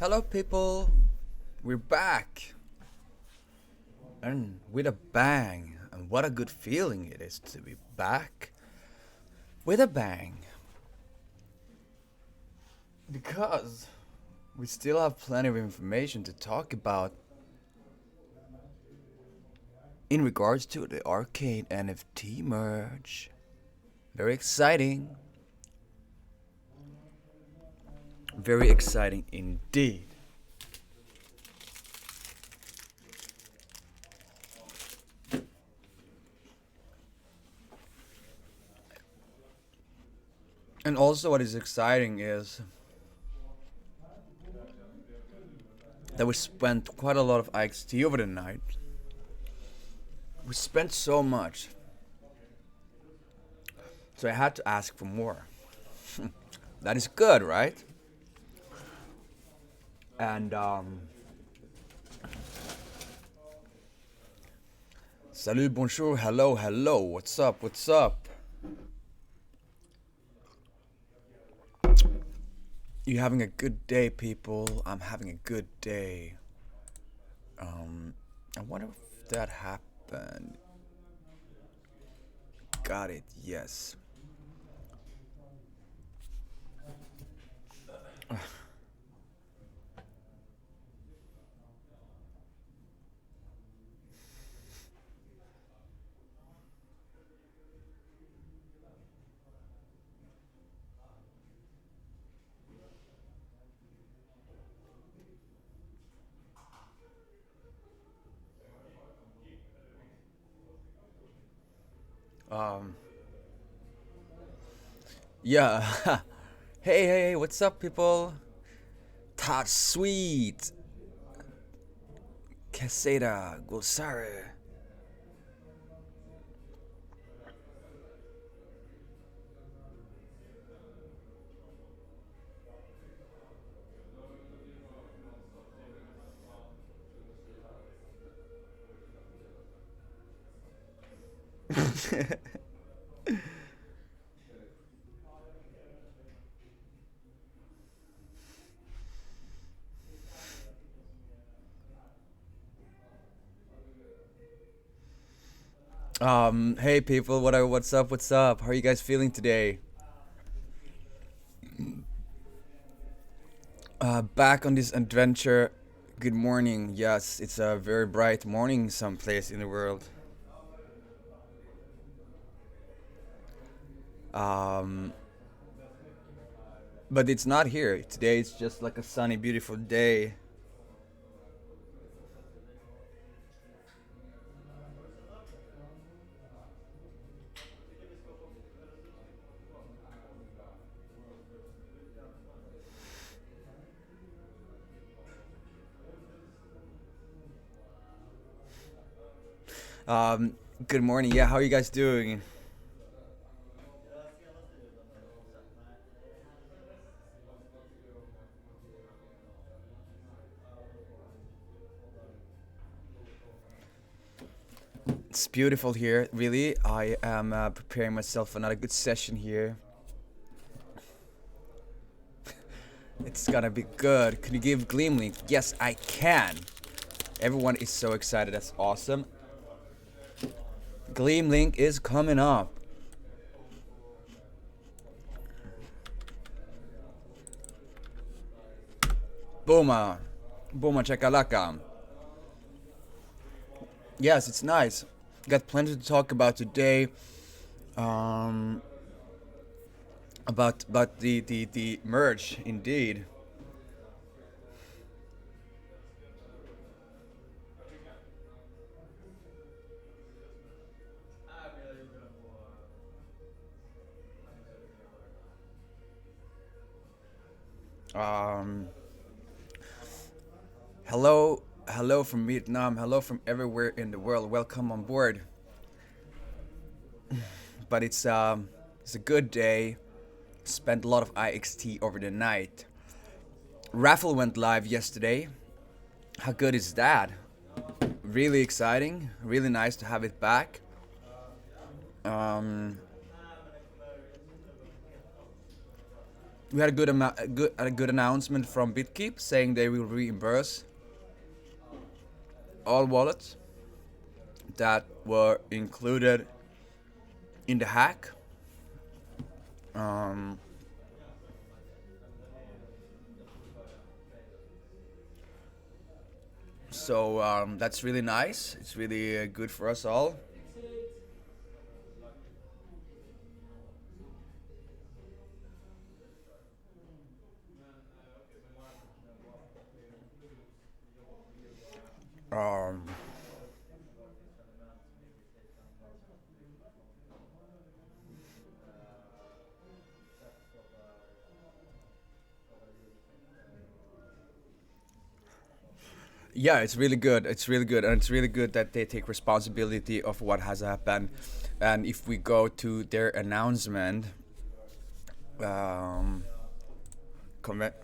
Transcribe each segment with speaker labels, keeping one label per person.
Speaker 1: Hello, people. We're back. And with a bang. And what a good feeling it is to be back with a bang. Because we still have plenty of information to talk about in regards to the arcade NFT merge. Very exciting. Very exciting indeed. And also what is exciting is that we spent quite a lot of IXT over the night. We spent so much. So I had to ask for more. That is good, right? And salut, bonjour, hello, hello, what's up, what's up? You having a good day, people? I'm having a good day. I wonder if that happened. Got it, yes. Yeah. Hey, what's up, people? Todd Sweet. Caseta, Gulsare. Hey people, what's up, what's up? How are you guys feeling today? Back on this adventure. Good morning. Yes, it's a very bright morning someplace in the world. Um, but it's not here. Today it's just like a sunny, beautiful day. Um, Good morning. Yeah, how are you guys doing? It's beautiful here, really. I am preparing myself for another good session here. It's gonna be good. Can you give Gleam link? Yes, I can. Everyone is so excited. That's awesome. Gleam link is coming up. Booma. Booma chakalaka. Yes, it's nice. Got plenty to talk about today. Um, about the merge, indeed. Um, hello from Vietnam. Hello from everywhere in the world. Welcome on board. But it's a good day. Spent a lot of IXT over the night. Raffle went live yesterday. How good is that? Really exciting. Really nice to have it back. Um, we had a good amount, a good announcement from BitKeep saying they will reimburse all wallets that were included in the hack. Um, so that's really nice. It's really good for us all. Um, yeah, it's really good. It's really good, and it's really good that they take responsibility of what has happened. And if we go to their announcement, um, comment.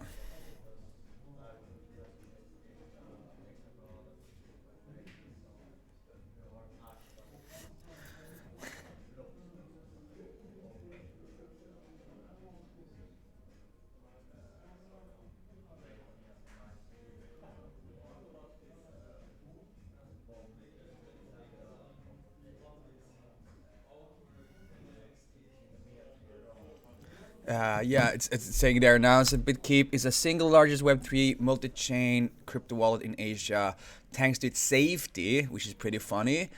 Speaker 1: Yeah, it's saying there now. So BitKeep is the single largest Web3 multi-chain crypto wallet in Asia, thanks to its safety, which is pretty funny,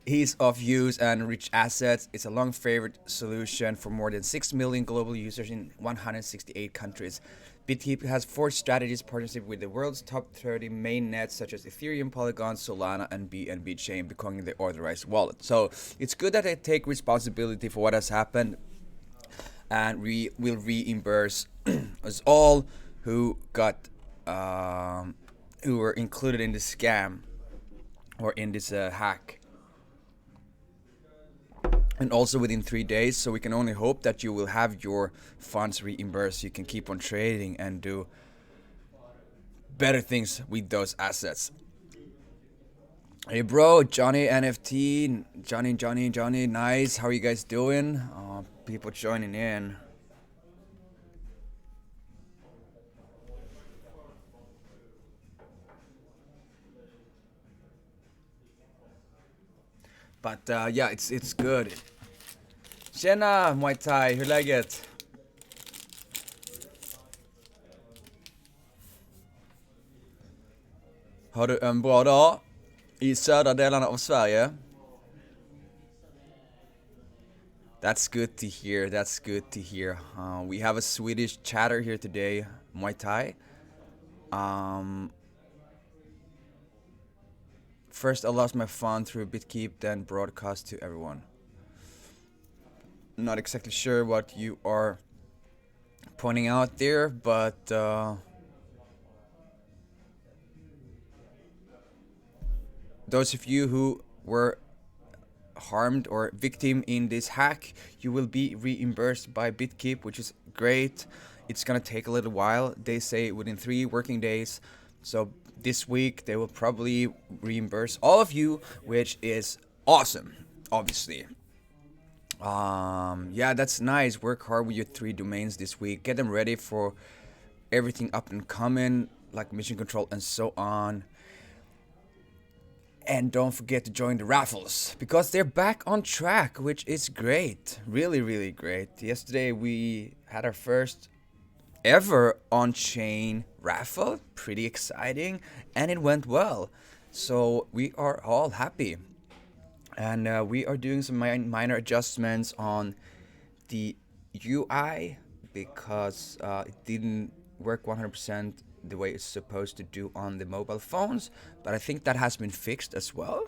Speaker 1: ease of use and rich assets. It's a long favorite solution for more than 6 million global users in 168 countries. BitKeep has forged strategies partnership with the world's top 30 main nets such as Ethereum, Polygon, Solana, and BNB chain, becoming the authorized wallet. So it's good that they take responsibility for what has happened, and we will reimburse us all who got who were included in the scam or in this hack, and also within 3 days. So we can only hope that you will have your funds reimbursed so you can keep on trading and do better things with those assets. Hey bro, Johnny NFT, Johnny, nice. How are you guys doing? People joining in. But yeah, it's good. Tjena Muay Thai, hur är läget? Har du en bra dag i södra delarna av Sverige? That's good to hear. That's good to hear. We have a Swedish chatter here today, Muay Thai. Um, First, I lost my phone through BitKeep, then broadcast to everyone. Not exactly sure what you are pointing out there, but those of you who were harmed or victim in this hack, you will be reimbursed by BitKeep, which is great. It's gonna take a little while. They say within 3 working days. So this week they will probably reimburse all of you, which is awesome, obviously. Yeah, that's nice. Work hard with your 3 domains this week. Get them ready for everything up and coming, like mission control and so on. And don't forget to join the raffles because they're back on track, which is great. Really, really great. Yesterday we had our first ever on-chain raffle. Pretty exciting, and it went well. So we are all happy. And we are doing some minor adjustments on the UI because it didn't work 100% the way it's supposed to do on the mobile phones, but I think that has been fixed as well.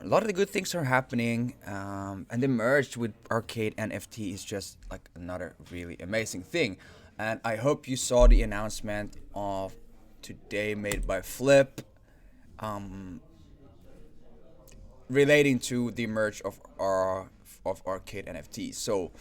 Speaker 1: A lot of the good things are happening, and the merge with Arcade NFT is just like another really amazing thing. And I hope you saw the announcement of today made by Flip, relating to the merge of Arcade NFT. So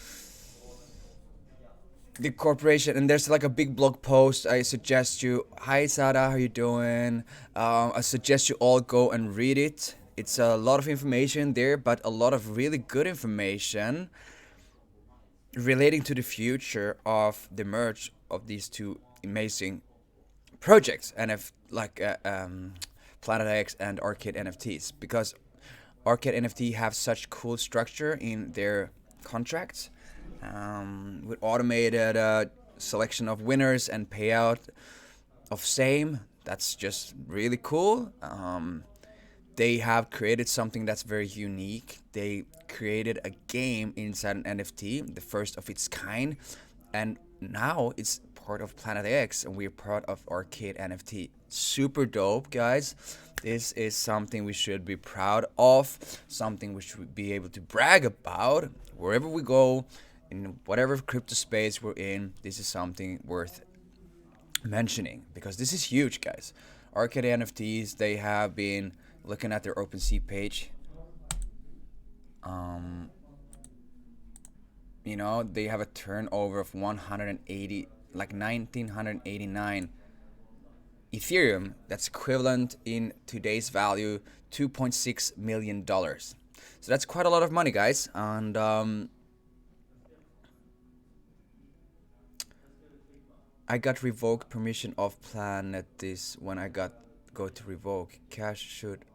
Speaker 1: the corporation, and there's like a big blog post. I suggest you, hi Sada, how you doing? I suggest you all go and read it. It's a lot of information there, but a lot of really good information. relating to the future of the merge of these two amazing projects, Planet X and Arcade NFTs, because Arcade NFT have such cool structure in their contracts, with automated selection of winners and payout of same. That's just really cool. They have created something that's very unique. They created a game inside an NFT, the first of its kind, and now it's part of Planet X, and we're part of Arcade NFT. Super dope, guys. This is something we should be proud of, something we should be able to brag about wherever we go, in whatever crypto space we're in. This is something worth mentioning because this is huge, guys. Arcade NFTs, they have been looking at their OpenSea page. They have a turnover of 180, like 1989 Ethereum. That's equivalent in today's value $2.6 million. So that's quite a lot of money, guys. And I got revoked permission of Planet this when I go to revoke. Cash should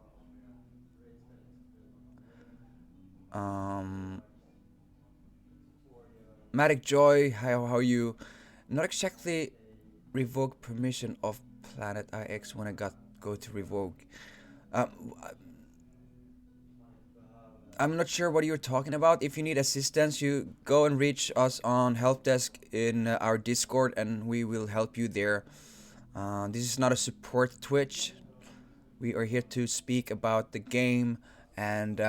Speaker 1: Matic Joy, how are you? Not exactly revoke permission of Planet IX when I go to revoke. Um, I'm not sure what you're talking about. If you need assistance, you go and reach us on help desk in our Discord, and we will help you there. This is not a support Twitch. We are here to speak about the game and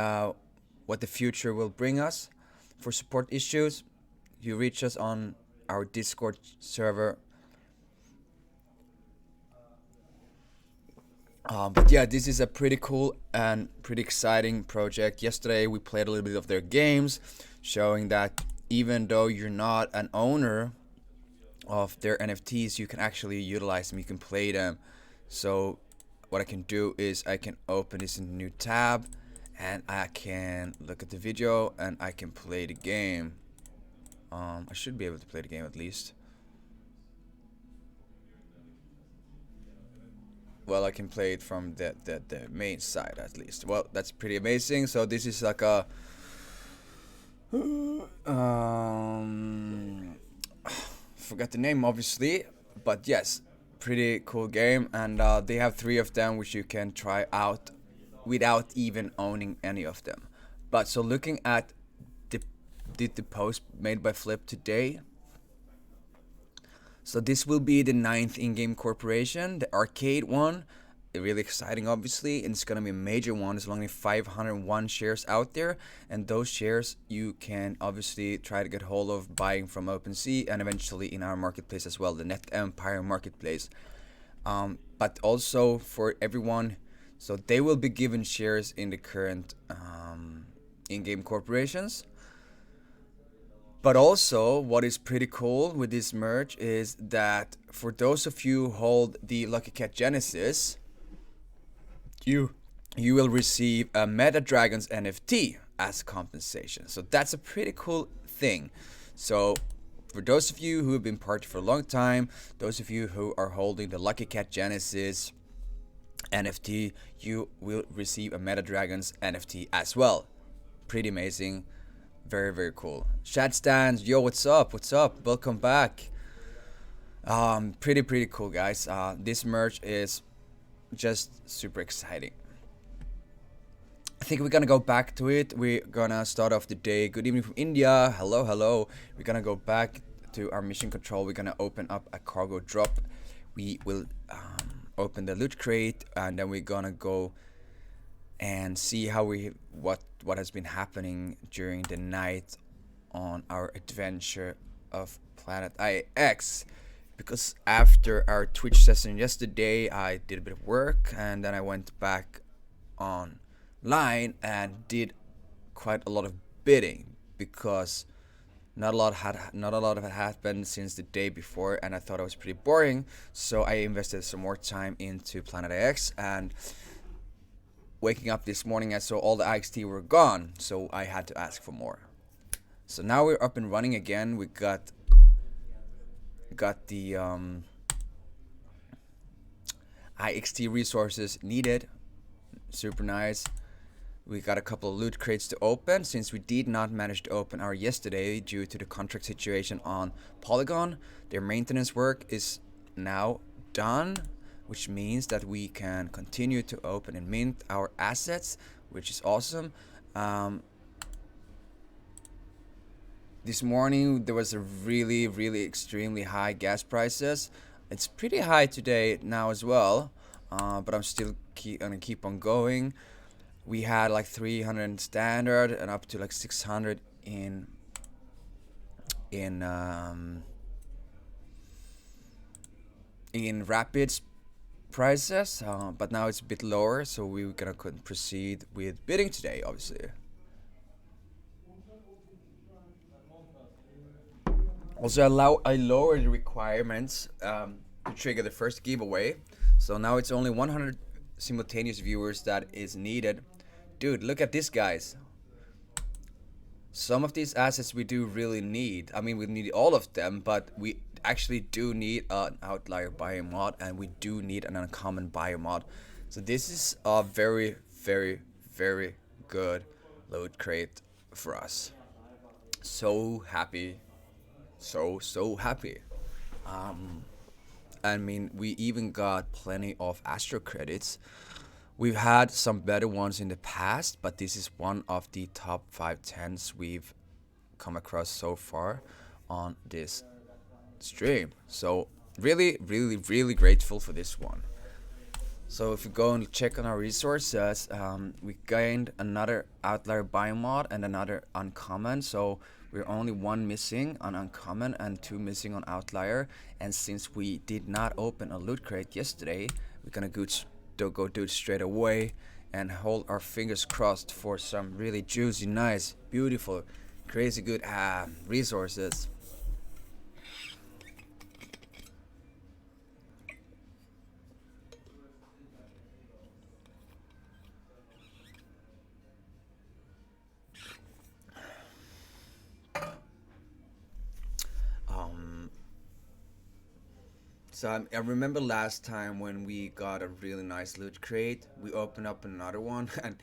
Speaker 1: what the future will bring us. For support issues, you reach us on our Discord server. But yeah, this is a pretty cool and pretty exciting project. Yesterday we played a little bit of their games, showing that even though you're not an owner of their NFTs, you can actually utilize them, you can play them. So what I can do is I can open this in a new tab, and I can look at the video and I can play the game. I should be able to play the game at least. Well, I can play it from the main side at least. Well, that's pretty amazing. So this is like a forgot the name obviously, but yes, pretty cool game, and they have 3 of them which you can try out without even owning any of them. But so looking at the post made by Flip today. So this will be the 9th in-game corporation, the arcade one. Really exciting, obviously, and it's gonna be a major one. There's only 501 shares out there, and those shares you can obviously try to get hold of buying from OpenSea and eventually in our marketplace as well, the Net Empire marketplace. But also for everyone, so they will be given shares in the current in-game corporations. But also, what is pretty cool with this merge is that for those of you who hold the Lucky Cat Genesis, you will receive a Meta Dragons NFT as compensation. So that's a pretty cool thing. So for those of you who have been party for a long time, those of you who are holding the Lucky Cat Genesis NFT, you will receive a Meta Dragons NFT as well. Pretty amazing. Very, very cool. Chat stands, yo, what's up? What's up? Welcome back. Pretty cool, guys. This merge is just super exciting. I think we're gonna go back to it. We're gonna start off the day. Good evening from India. Hello, hello. We're gonna go back to our mission control. We're gonna open up a cargo drop. We will open the loot crate, and then we're gonna go and see how what has been happening during the night on our adventure of Planet IX. Because after our Twitch session yesterday, I did a bit of work, and then I went back online and did quite a lot of bidding, because not a lot had happened since the day before, and I thought it was pretty boring. So I invested some more time into Planet IX, and waking up this morning, I saw all the IXT were gone, so I had to ask for more. So now we're up and running again. We got the IXT resources needed. Super nice. We got a couple of loot crates to open since we did not manage to open our yesterday due to the contract situation on Polygon. Their maintenance work is now done, which means that we can continue to open and mint our assets, which is awesome. This morning there was a really extremely high gas prices. It's pretty high today now as well, but I'm still gonna keep on going. We had like 300 standard and up to like 600 in rapids prices, but now it's a bit lower, so we're gonna proceed with bidding today, obviously. Also, I lowered the requirements to trigger the first giveaway, so now it's only 100 simultaneous viewers that is needed. Dude, look at this, guys. Some of these assets we do really need. I mean, we need all of them, but we actually do need an outlier biomod, and we do need an uncommon biomod. So this is a very good loot crate for us. So happy. So happy. I mean, we even got plenty of Astro credits. We've had some better ones in the past, but this is one of the top 510s we've come across so far on this stream. So really grateful for this one. So if we go and check on our resources, we gained another outlier biomod and another uncommon. So we're only one missing on uncommon and two missing on outlier. And since we did not open a loot crate yesterday, we're gonna go do it straight away and hold our fingers crossed for some really juicy, nice, beautiful, crazy good resources. So I remember last time when we got a really nice loot crate, we opened up another one and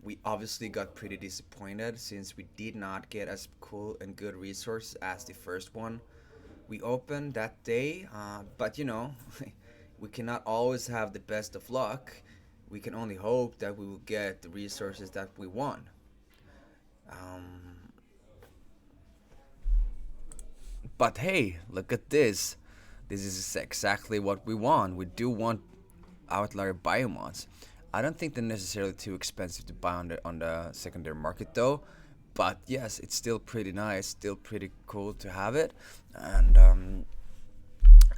Speaker 1: we obviously got pretty disappointed since we did not get as cool and good resources as the first one we opened that day. But you know, we cannot always have the best of luck. We can only hope that we will get the resources that we want. But hey, look at this. This is exactly what we want. We do want outlier biomods. I don't think they're necessarily too expensive to buy on the secondary market though. But yes, it's still pretty nice, still pretty cool to have it. And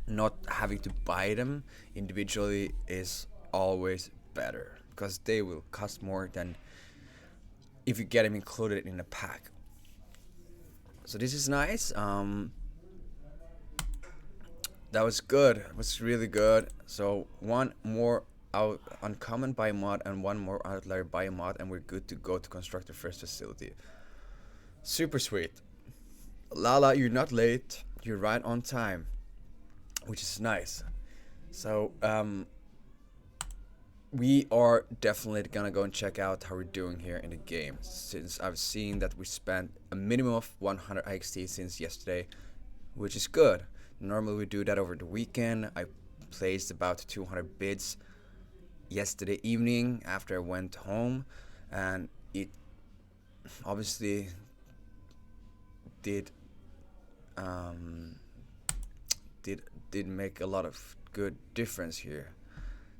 Speaker 1: not having to buy them individually is always better, because they will cost more than if you get them included in a pack. So this is nice. That was good. It was really good. So one more uncommon biomod and one more outlier biomod, and we're good to go to construct the first facility. Super sweet. Lala, you're not late. You're right on time, which is nice. So we are definitely gonna go and check out how we're doing here in the game, since I've seen that we spent a minimum of 100 IXT since yesterday, which is good. Normally we do that over the weekend. I placed about 200 bids yesterday evening after I went home, and it obviously did make a lot of good difference here.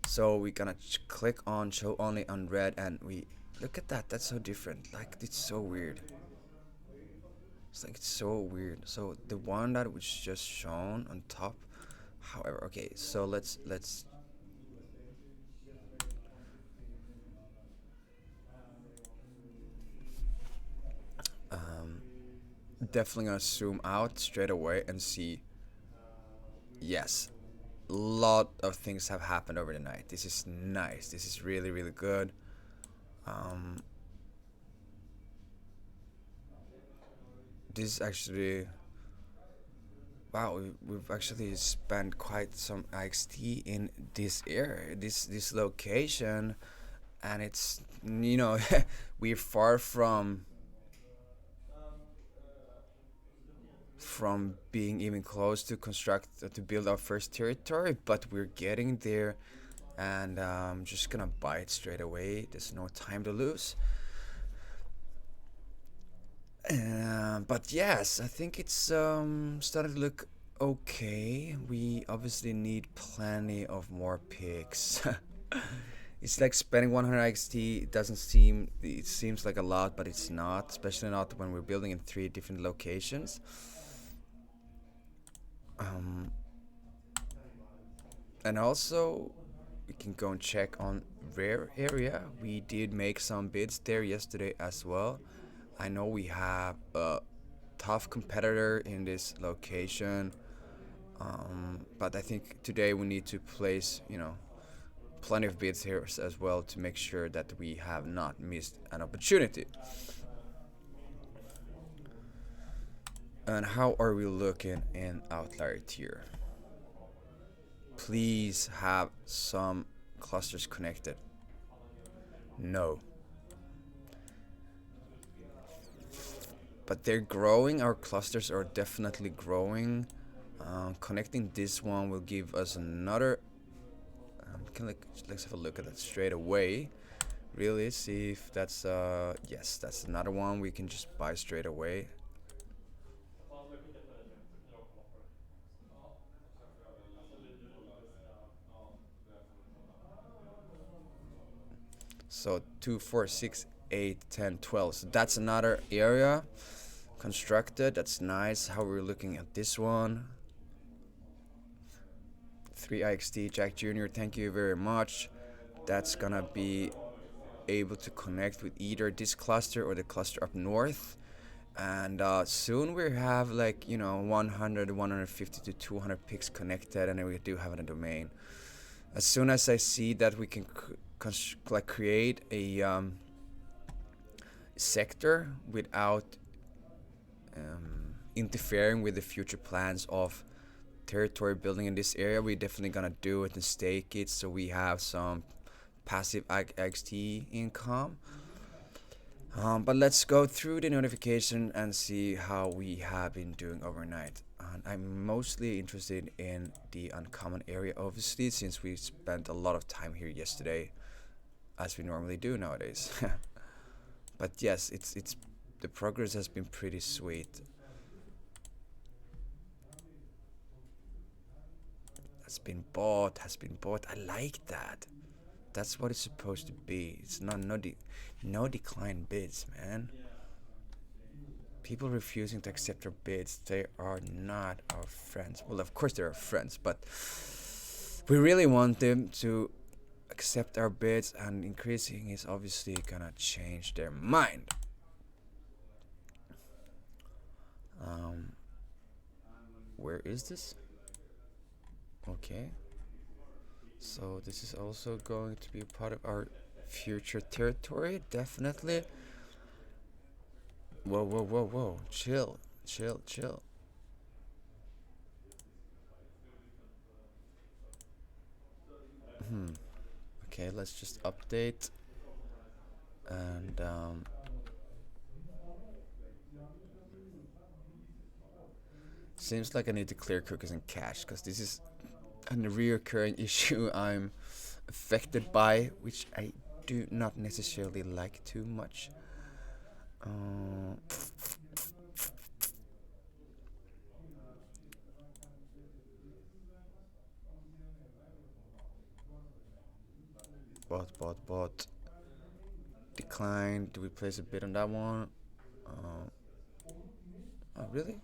Speaker 1: So we're gonna click on show only on red, and we look at that. That's so different. Like, it's so weird. It's so weird. So the one that was just shown on top, however, okay, so let's definitely gonna zoom out straight away and see. Yes, a lot of things have happened over the night. This is nice. This is really good. this actually, wow, we've actually spent quite some IXT in this area, this location, and it's, we're far from being even close to construct to build our first territory, but we're getting there, and I'm just gonna buy it straight away. There's no time to lose. But yes, I think it's starting to look okay. We obviously need plenty of more picks. It's like spending 100 XT. It seems like a lot, but it's not, especially not when we're building in 3 different locations. And also, we can go and check on rare area. We did make some bids there yesterday as well. I know we have a tough competitor in this location, but I think today we need to place, plenty of bids here as well to make sure that we have not missed an opportunity. And how are we looking in outlier tier? Please have some clusters connected. No. But they're growing. Our clusters are definitely growing. Connecting this one will give us another. Let's have a look at that straight away. Really see if that's yes, that's another one we can just buy straight away. So 2, 4, 6, 8, 10, 12. So that's another area constructed. That's nice. How we're looking at this one. 3IXT Jack Jr. Thank you very much. That's gonna be able to connect with either this cluster or the cluster up north. And soon we have 100, 150 to 200 picks connected, and then we do have a domain. As soon as I see that we can create a sector without interfering with the future plans of territory building in this area, we're definitely gonna do it and stake it so we have some passive XT income. But let's go through the notification and see how we have been doing overnight. I'm mostly interested in the uncommon area, obviously, since we spent a lot of time here yesterday, as we normally do nowadays. But yes, it's the progress has been pretty sweet. Has been bought. I like that. That's what it's supposed to be. It's not no decline bids, man. People refusing to accept our bids, they are not our friends. Well, of course they're our friends, but we really want them to accept our bids, and increasing is obviously gonna change their mind. Where is this? Okay. So this is also going to be a part of our future territory, definitely. Whoa. Chill. Okay, let's just update. And seems like I need to clear cookies and cache, because this is a reoccurring issue I'm affected by, which I do not necessarily like too much. Bot. Decline. Do we place a bid on that one? Oh, really?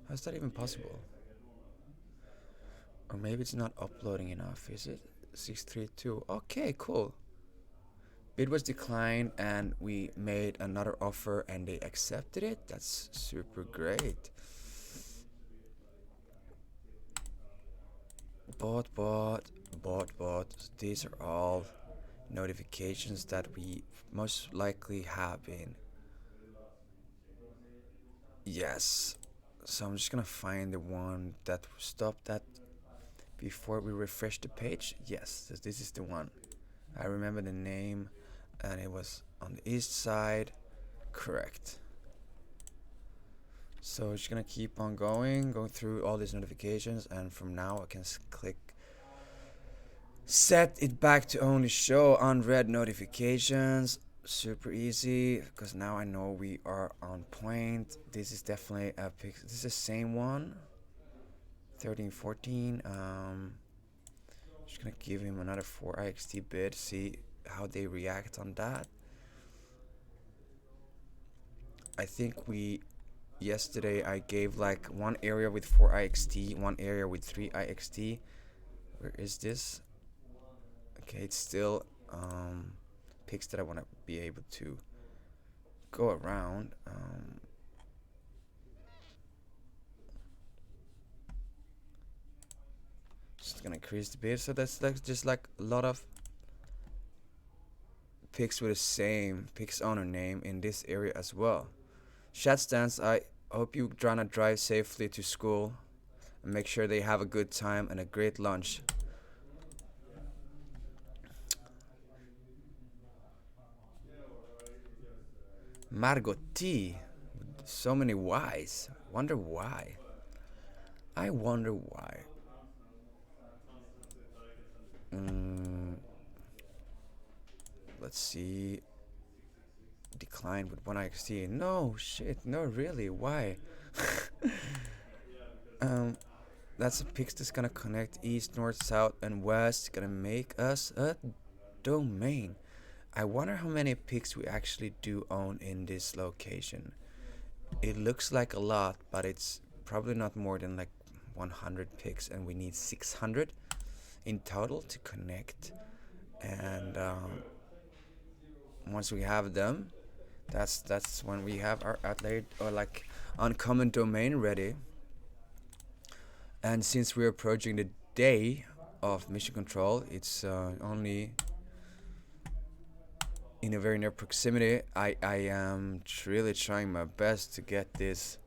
Speaker 1: How's that even possible? Or maybe it's not uploading enough, is it? 632. Okay, cool. Bid was declined, and we made another offer and they accepted it. That's super great. Bot. These are all notifications that we most likely have been Yes. So I'm just gonna find the one that stopped that before we refresh the page. Yes, this is the one. I remember the name, and it was on the east side. Correct. So just gonna keep on going through all these notifications, and from now I can click set it back to only show unread notifications. Super easy, because now I know we are on point. This is definitely a pic. This is the same one. 13, 14. Just gonna give him another 4 IXT bid, see how they react on that. I think yesterday I gave like one area with 4 IXT, one area with 3 IXT. Where is this? Okay, it's still picks that I want to be able to go around. Just gonna increase the bid. So that's like just like a lot of picks with the same picks owner name in this area as well. Chat stands, I hope you trying to drive safely to school and make sure they have a good time and a great lunch. Margot T. So many Y's. Wonder why. I wonder why. Let's see. Decline with 1 IXT. No, shit. No, really. Why? That's a pix that's gonna connect east, north, south, and west. Gonna make us a domain. I wonder how many picks we actually do own in this location. It looks like a lot, but it's probably not more than like 100 picks, and we need 600 in total to connect. And once we have them, that's when we have our outlaid or like uncommon domain ready. And since we're approaching the day of mission control, it's only in a very near proximity. I am really trying my best to get this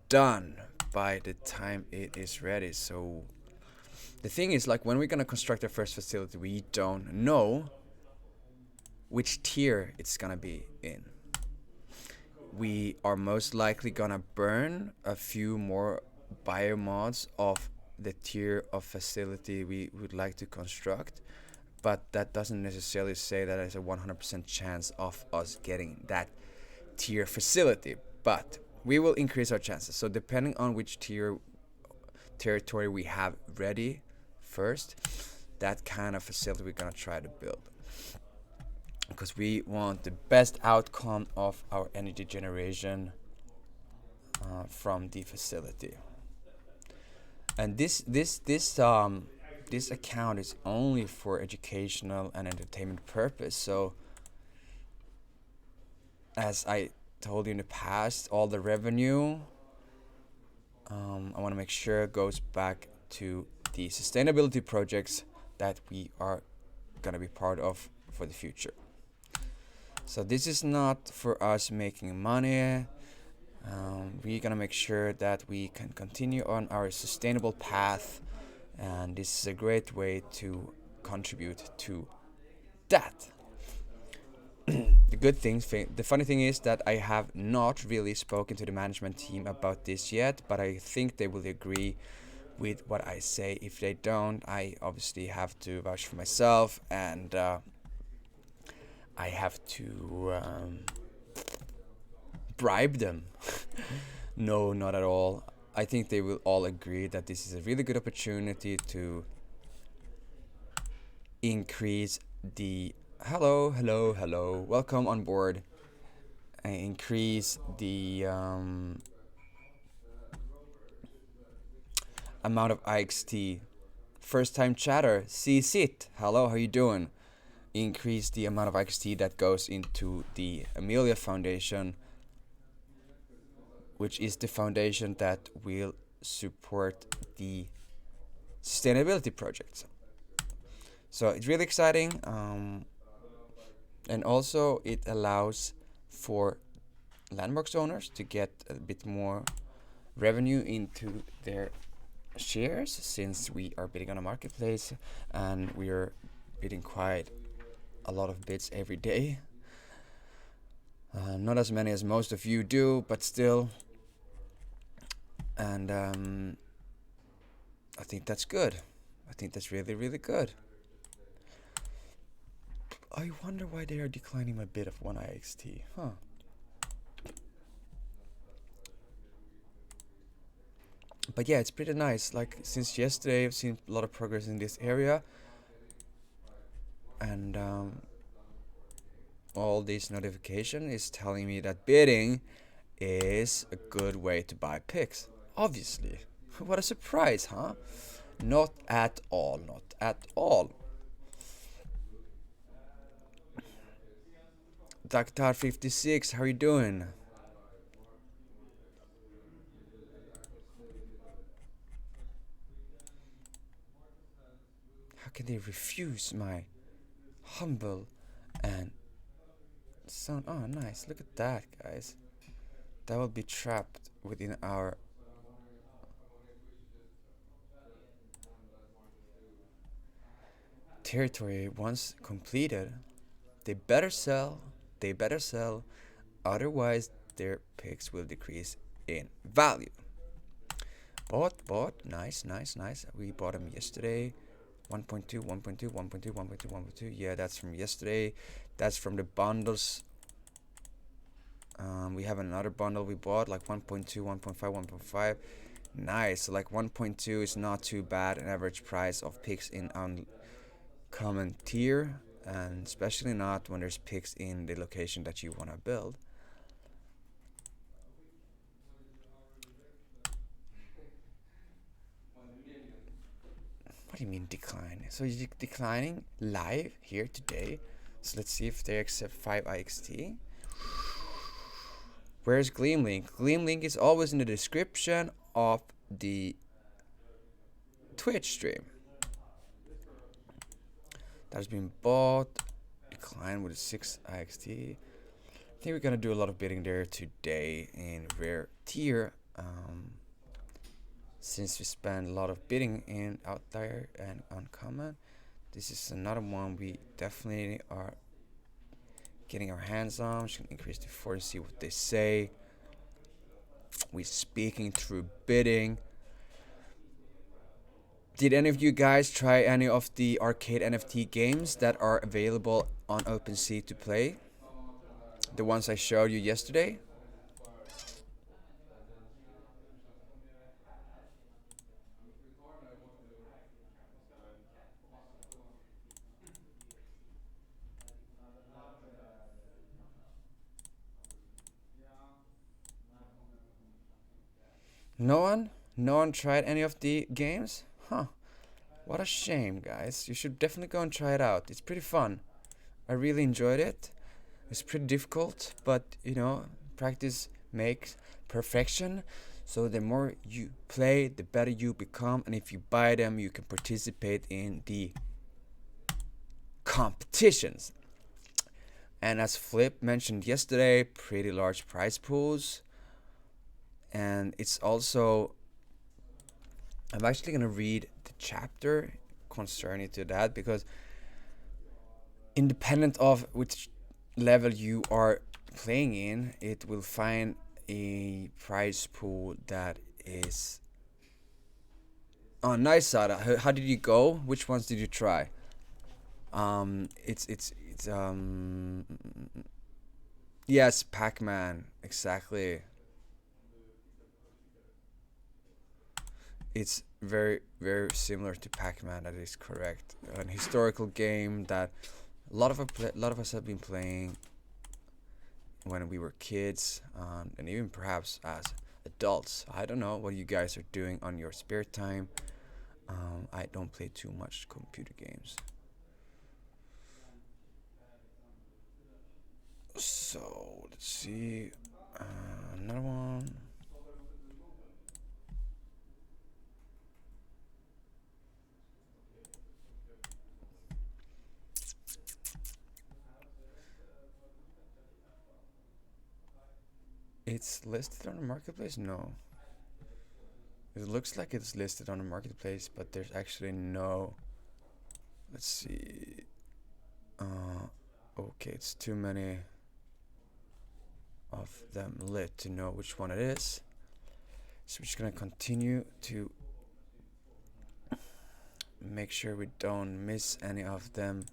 Speaker 1: done by the time it is ready. So the thing is, like, when we're gonna construct our first facility, we don't know which tier it's gonna be in. We are most likely gonna burn a few more biomods of the tier of facility we would like to construct, but that doesn't necessarily say that there's a 100% chance of us getting that tier facility, but we will increase our chances. So depending on which territory we have ready first, that kind of facility we're gonna try to build, because we want the best outcome of our energy generation from the facility. And this account is only for educational and entertainment purpose. So as I told you in the past, all the revenue I want to make sure goes back to the sustainability projects that we are going to be part of for the future. So this is not for us making money. We're going to make sure that we can continue on our sustainable path, and this is a great way to contribute to that. The funny thing is that I have not really spoken to the management team about this yet, but I think they will agree with what I say. If they don't, I obviously have to vouch for myself, and I have to bribe them. No, not at all. I think they will all agree that this is a really good opportunity to increase the hello, welcome on board, and increase the amount of IXT. First time chatter, see sit, hello, how you doing? Increase the amount of IXT that goes into the Amelia Foundation, which is the foundation that will support the sustainability projects. So it's really exciting, and also it allows for landmarks owners to get a bit more revenue into their shares, since we are bidding on a marketplace and we are bidding quite a lot of bids every day. Not as many as most of you do, but still. And I think that's good. I think that's really, really good. I wonder why they are declining my bid of 1IXT, huh? But yeah, it's pretty nice. Like, since yesterday, I've seen a lot of progress in this area. And all this notification is telling me that bidding is a good way to buy picks. Obviously. What a surprise, huh? Not at all, not at all. Dr. 56, how are you doing? How can they refuse my humble and sound? Oh, nice. Look at that, guys. That will be trapped within our territory once completed. They better sell. They better sell. Otherwise, their picks will decrease in value. Bought. Nice. We bought them yesterday. 1.2, 1.2, 1.2, 1.2, 1.2. Yeah, that's from yesterday. That's from the bundles. We have another bundle we bought, like 1.2, 1.5, 1.5. Nice. So like 1.2 is not too bad. An average price of picks in uncommon tier, and especially not when there's picks in the location that you want to build. What do you mean decline? So you're declining live here today. So let's see if they accept 5IXT. Where's Gleam link? Gleam link is always in the description of the Twitch stream. That has been bought. Decline with a 6IXT. I think we're gonna do a lot of bidding there today in rare tier. Since we spend a lot of bidding in outlier and uncommon, this is another one we definitely are getting our hands on. Just gonna increase to 40, see what they say. We're speaking through bidding. Did any of you guys try any of the arcade NFT games that are available on OpenSea to play? The ones I showed you yesterday? No one? No one tried any of the games? Huh. What a shame, guys. You should definitely go and try it out. It's pretty fun. I really enjoyed it. It's pretty difficult, but you know, practice makes perfection. So the more you play, the better you become. And if you buy them, you can participate in the competitions. And as Flip mentioned yesterday, pretty large prize pools. And it's also, I'm actually going to read the chapter concerning to that, because independent of which level you are playing in, it will find a prize pool that is... Oh, nice, Sada. How did you go? Which ones did you try? It's yes, Pac-Man, exactly. It's very, very similar to Pac-Man. That is correct. An historical game that a lot of us have been playing when we were kids, and even perhaps as adults. I don't know what you guys are doing on your spare time. I don't play too much computer games. So let's see, another one. It's listed on the marketplace? No. It looks like it's listed on the marketplace, but there's actually no. Let's see. Okay, it's too many of them lit to know which one it is. So we're just gonna continue to make sure we don't miss any of them.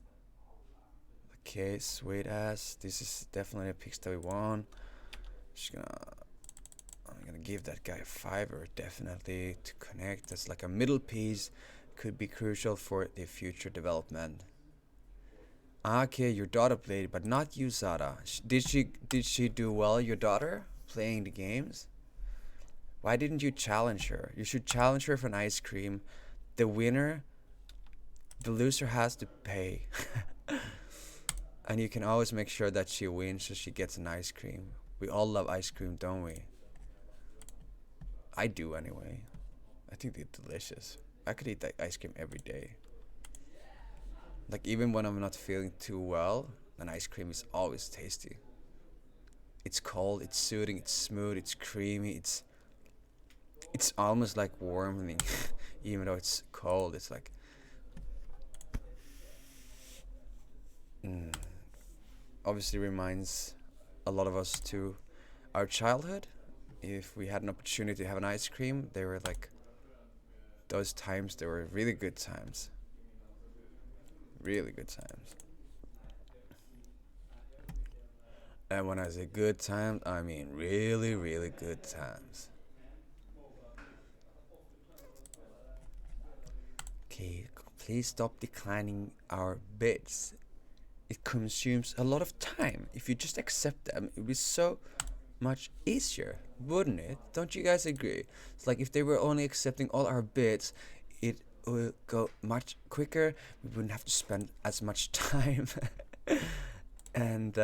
Speaker 1: Okay, sweet ass. This is definitely a pics that we want. I'm gonna give that guy a $5 definitely to connect. That's like a middle piece. Could be crucial for the future development. Okay, your daughter played, but not you, Zara. Did she do well, your daughter, playing the games? Why didn't you challenge her? You should challenge her for an ice cream. The loser has to pay. And you can always make sure that she wins so she gets an ice cream. We all love ice cream, don't we? I do anyway. I think they're delicious. I could eat that ice cream every day. Like even when I'm not feeling too well, an ice cream is always tasty. It's cold, it's soothing, it's smooth, it's creamy, it's almost like warming. Even though it's cold, it's like obviously reminds a lot of us to our childhood. If we had an opportunity to have an ice cream, they were like those times. They were really good times. Really good times. And when I say good times, I mean really, really good times. Okay, please stop declining our bids. It consumes a lot of time. If you just accept them, it would be so much easier, wouldn't it? Don't you guys agree? It's like if they were only accepting all our bids, it will go much quicker. We wouldn't have to spend as much time. And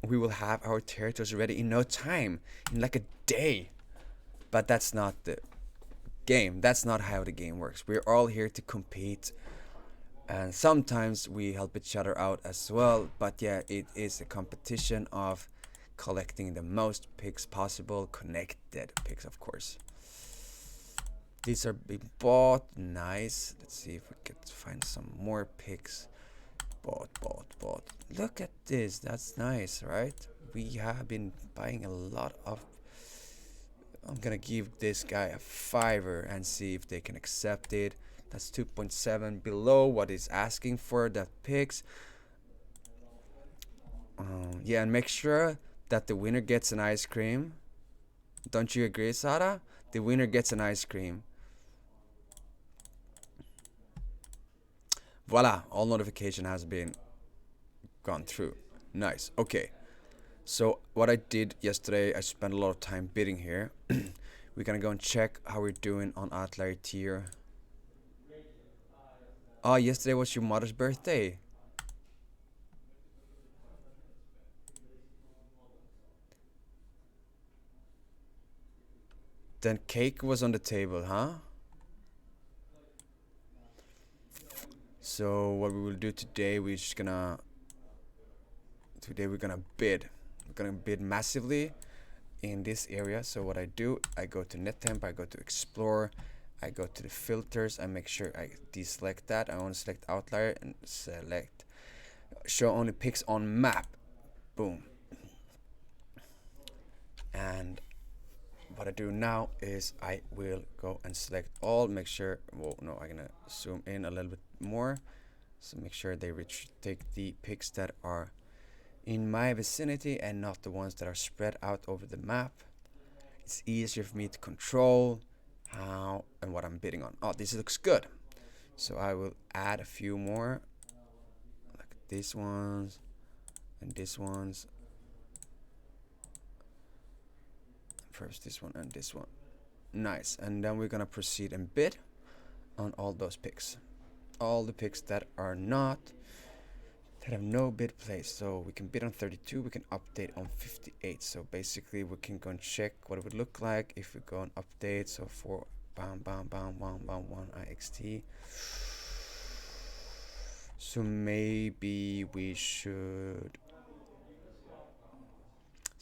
Speaker 1: we will have our territories ready in no time, in like a day. But that's not the game. That's not how the game works. We're all here to compete. And sometimes we help each other out as well. But yeah, it is a competition of collecting the most pics possible. Connected pics, of course. These are being bought. Nice. Let's see if we can find some more pics. Bought. Look at this. That's nice, right? We have been buying a lot of. I'm gonna give this guy a $5 and see if they can accept it. That's 2.7 below what is asking for that pics. Yeah, and make sure that the winner gets an ice cream. Don't you agree, Sarah? The winner gets an ice cream. Voila, all notification has been gone through. Nice. Okay. So what I did yesterday, I spent a lot of time bidding here. We're gonna go and check how we're doing on outlier tier. Oh, yesterday was your mother's birthday. Then cake was on the table, huh? So what we will do today, we're gonna bid. We're gonna bid massively in this area. So what I do, I go to net temp, I go to explore, I go to the filters, I make sure I deselect that. I want to select outlier and select show only pics on map. Boom. And what I do now is I will go and select all, make sure, well, no, I'm gonna zoom in a little bit more. So make sure they take the pics that are in my vicinity and not the ones that are spread out over the map. It's easier for me to control how and what I'm bidding on. Oh, this looks good. So I will add a few more, like these ones and these ones. First this one and this one. Nice. And then we're gonna proceed and bid on all those pics. All the pics that are not, that have no bid placed. So we can bid on 32, we can update on 58. So basically we can go and check what it would look like if we go and update. So for bam bam bam bam bam 1 IXT. So maybe we should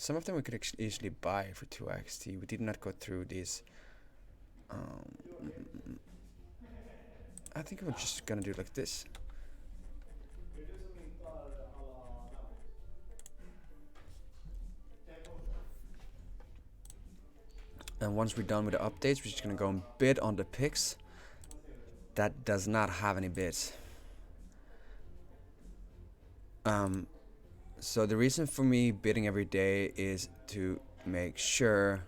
Speaker 1: Some of them we could easily buy for 2xt. We did not go through this. I think we're just gonna do it like this. And once we're done with the updates, we're just gonna go and bid on the picks that does not have any bids. So the reason for me bidding every day is to make sure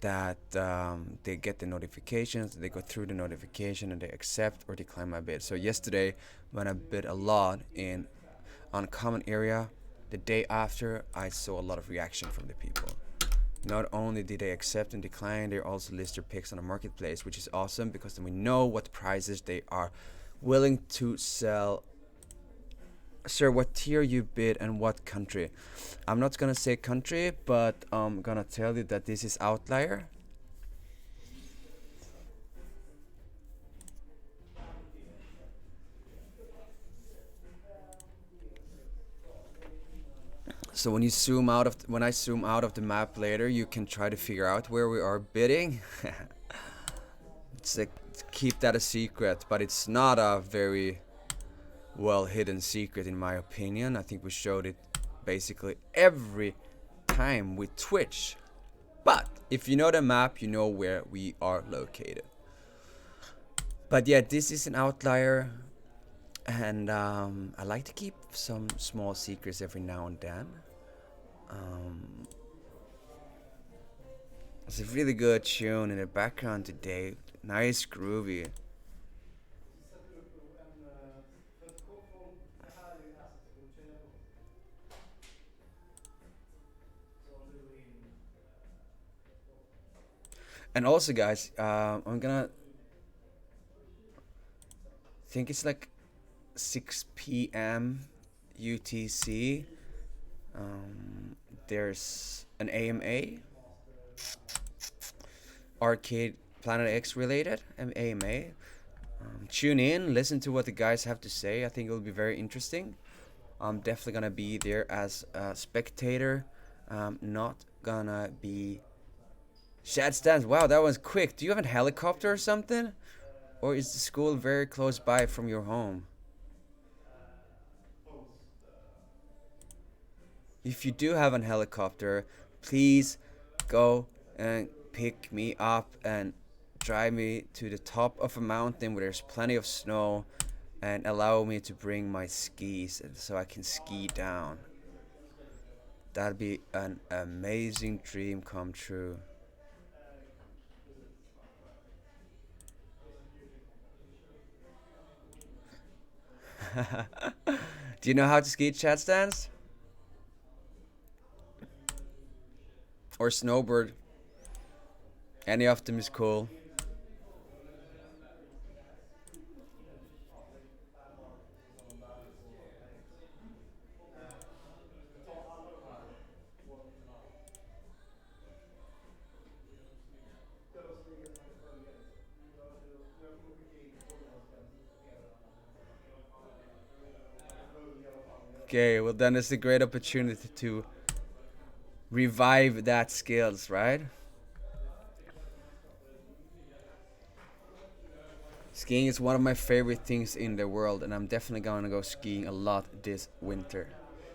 Speaker 1: that they get the notifications, they go through the notification, and they accept or decline my bid. So yesterday, when I bid a lot in uncommon area, the day after, I saw a lot of reaction from the people. Not only did they accept and decline, they also list their picks on the marketplace, which is awesome because then we know what prices they are willing to sell. Sir, what tier you bid and what country? I'm not gonna say country, but I'm gonna tell you that this is outlier. So when you zoom out of when I zoom out of the map later, you can try to figure out where we are bidding. It's like, keep that a secret, but it's not a very well hidden secret in my opinion. I think we showed it basically every time with Twitch. But if you know the map, you know where we are located. But yeah, this is an outlier, and I like to keep some small secrets every now and then. It's a really good tune in the background today. Nice groovy. And also, guys, I'm gonna think it's like 6 p.m. UTC. There's an AMA, Arcade Planet X related AMA. Tune in, listen to what the guys have to say. I think it'll be very interesting. I'm definitely gonna be there as a spectator. Not gonna be chat stands. Wow, that was quick. Do you have a helicopter or something? Or is the school very close by from your home? If you do have a helicopter, please go and pick me up and drive me to the top of a mountain where there's plenty of snow and allow me to bring my skis so I can ski down. That'd be an amazing dream come true. Do you know how to ski, chat stands? Or snowboard? Any of them is cool. Okay, well then it's a great opportunity to revive that skills, right? Skiing is one of my favorite things in the world, and I'm definitely gonna go skiing a lot this winter.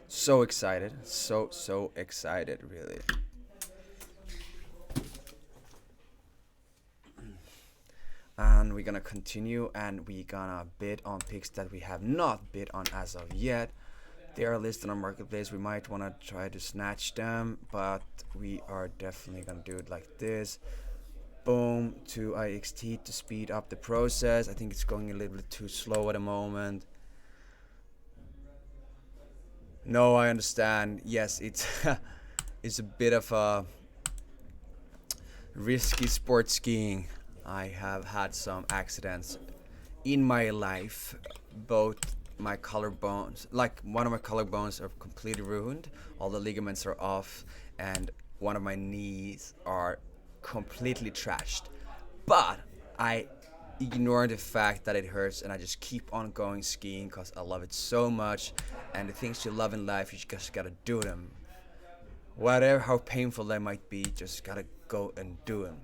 Speaker 1: So excited, so excited, really. And we're gonna continue, and we're gonna bid on picks that we have not bid on as of yet. They are listed on marketplace. We might want to try to snatch them, but we are definitely gonna do it like this. Boom, to IXT to speed up the process. I think it's going a little bit too slow at the moment. No, I understand. Yes, it's it's a bit of a risky sport skiing. I have had some accidents in my life. Both my collarbones, like one of my collarbones, are completely ruined. All the ligaments are off, and one of my knees are completely trashed. But I ignore the fact that it hurts, and I just keep on going skiing because I love it so much. And the things you love in life, you just gotta do them. Whatever how painful they might be, just gotta go and do them.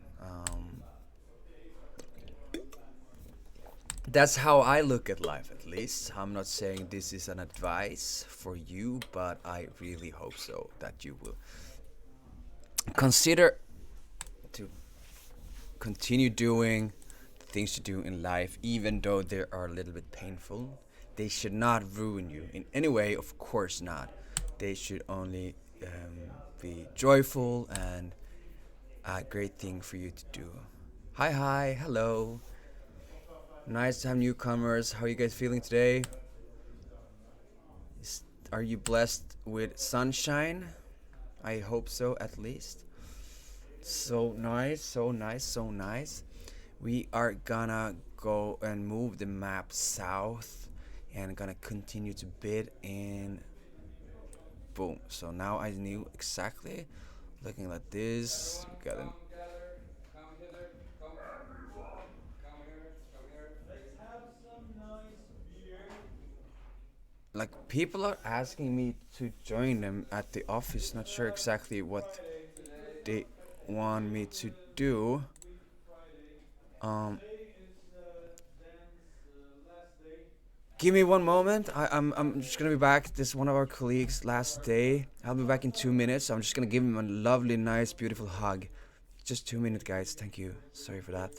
Speaker 1: That's how I look at life, at least. I'm not saying this is an advice for you, but I really hope so, that you will consider to continue doing the things you do in life, even though they are a little bit painful. They should not ruin you in any way, of course not. They should only be joyful and a great thing for you to do. Hi, hello. Nice to have newcomers. How are you guys feeling today? Are you blessed with sunshine? I hope so, at least. So nice, so nice, so nice. We are gonna go and move the map south and gonna continue to bid in. Boom. So now I knew exactly. Looking like this, we got an. Like, people are asking me to join them at the office. Not sure exactly what they want me to do. Give me one moment. I'm just gonna be back. This is one of our colleagues' last day. I'll be back in 2 minutes. So I'm just gonna give him a lovely, nice, beautiful hug. Just 2 minutes, guys. Thank you. Sorry for that.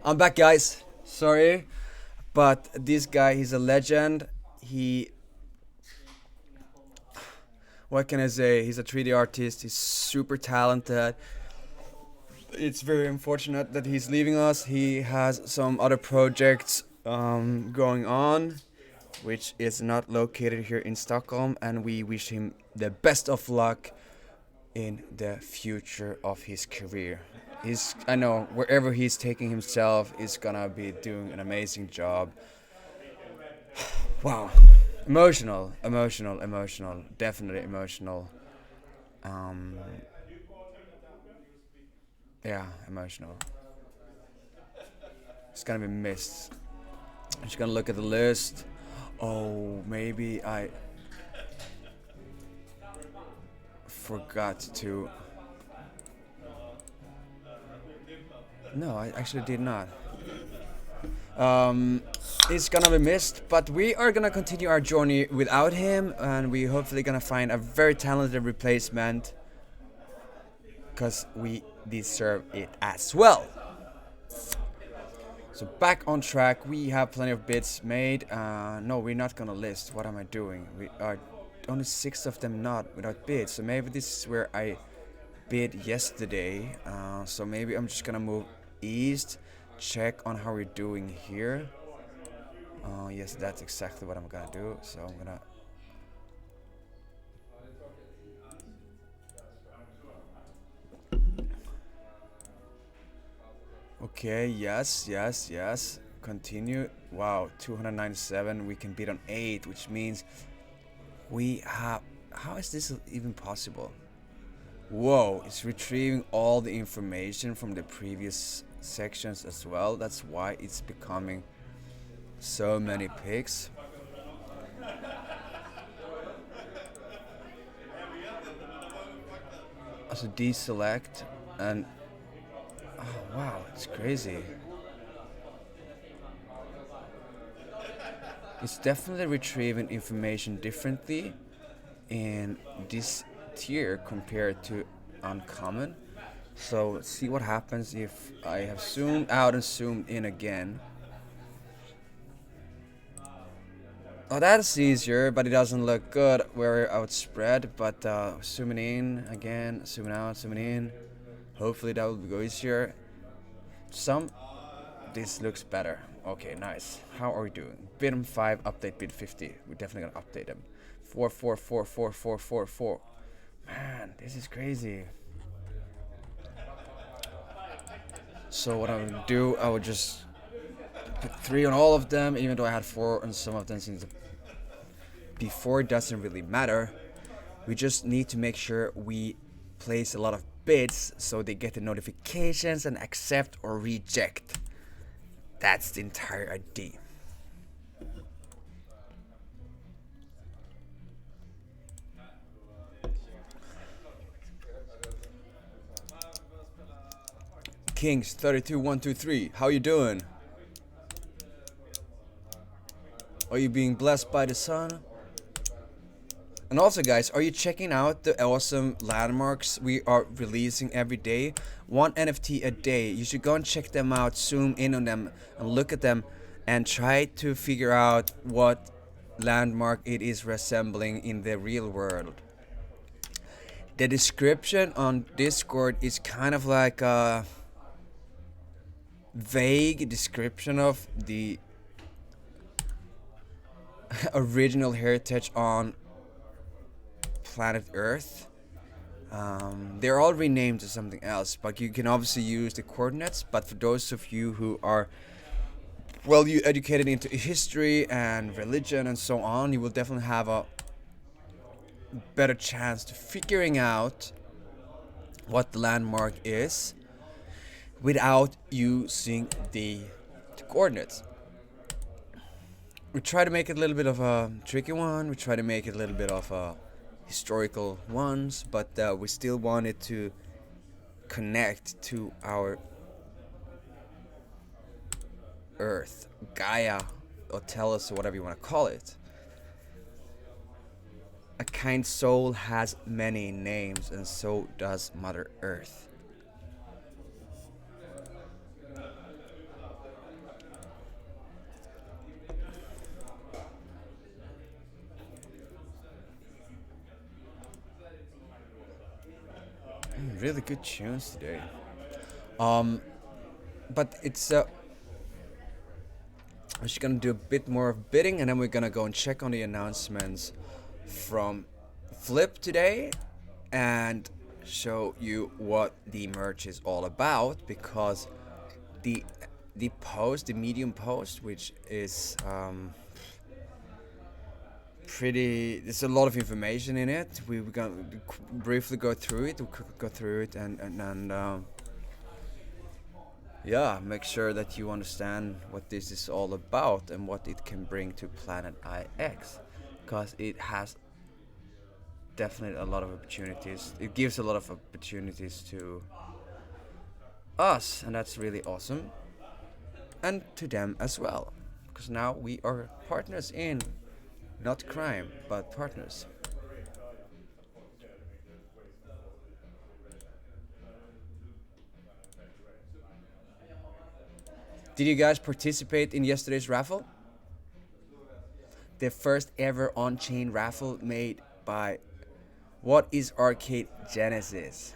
Speaker 1: I'm back, guys. Sorry, but this guy, he's a legend. What can I say? He's a 3D artist. He's super talented. It's very unfortunate that he's leaving us. He has some other projects going on, which is not located here in Stockholm, and we wish him the best of luck in the future of his career. I know wherever he's taking himself, he's gonna be doing an amazing job. Wow, emotional, definitely emotional. Um, yeah, emotional. It's gonna be missed. I'm just gonna look at the list. Oh, maybe I forgot to. No, I actually did not. It's gonna be missed, but we are gonna continue our journey without him, and we hopefully gonna find a very talented replacement, because we deserve it as well. So back on track, we have plenty of bids made. No, we're not gonna list. What am I doing? We are only 6 of them not without bids. So maybe this is where I bid yesterday. So maybe I'm just gonna move east, check on how we're doing here. Yes, that's exactly what I'm gonna do. So I'm gonna. Okay, yes. Continue. Wow, 297. We can bid on 8, which means we have. How is this even possible? Whoa, it's retrieving all the information from the previous sections as well. That's why it's becoming so many pics. So deselect and oh wow, it's crazy. It's definitely retrieving information differently in this tier compared to uncommon. So let's see what happens if I have zoomed out and zoomed in again. Oh, that's easier, but it doesn't look good where I would spread. But zooming in again, zooming out, zooming in. Hopefully that will go easier. This looks better. Okay, nice. How are we doing? Bit 5 update bit 50. We're definitely gonna update them. 4. Man, this is crazy. So what I would do, I would just put 3 on all of them, even though I had 4 on some of them since before doesn't really matter. We just need to make sure we place a lot of bits so they get the notifications and accept or reject. That's the entire idea. Kings 32123, how you doing? Are you being blessed by the sun? And also guys, are you checking out the awesome landmarks we are releasing every day? 1 NFT a day. You should go and check them out, zoom in on them and look at them and try to figure out what landmark it is resembling in the real world. The description on Discord is kind of like a vague description of the original heritage on planet Earth. They're all renamed to something else, but you can obviously use the coordinates. But for those of you who are well you educated into history and religion and so on, you will definitely have a better chance to figuring out what the landmark is without using the coordinates. We try to make it a little bit of a tricky one. We try to make it a little bit of a historical ones, but we still wanted to connect to our Earth, Gaia, or Tellus, or whatever you want to call it. A kind soul has many names, and so does Mother Earth. Really good tunes today. But it's we're just gonna do a bit more of bidding, and then we're gonna go and check on the announcements from Flip today, and show you what the merch is all about, because the medium post, which is pretty. There's a lot of information in it. We're gonna briefly go through it. And yeah, make sure that you understand what this is all about and what it can bring to Planet IX, because it has definitely a lot of opportunities. It gives a lot of opportunities to us, and that's really awesome, and to them as well, because now we are partners in not crime but partners. Did you guys participate in yesterday's raffle? The first ever on-chain raffle made by what is Arcade Genesis.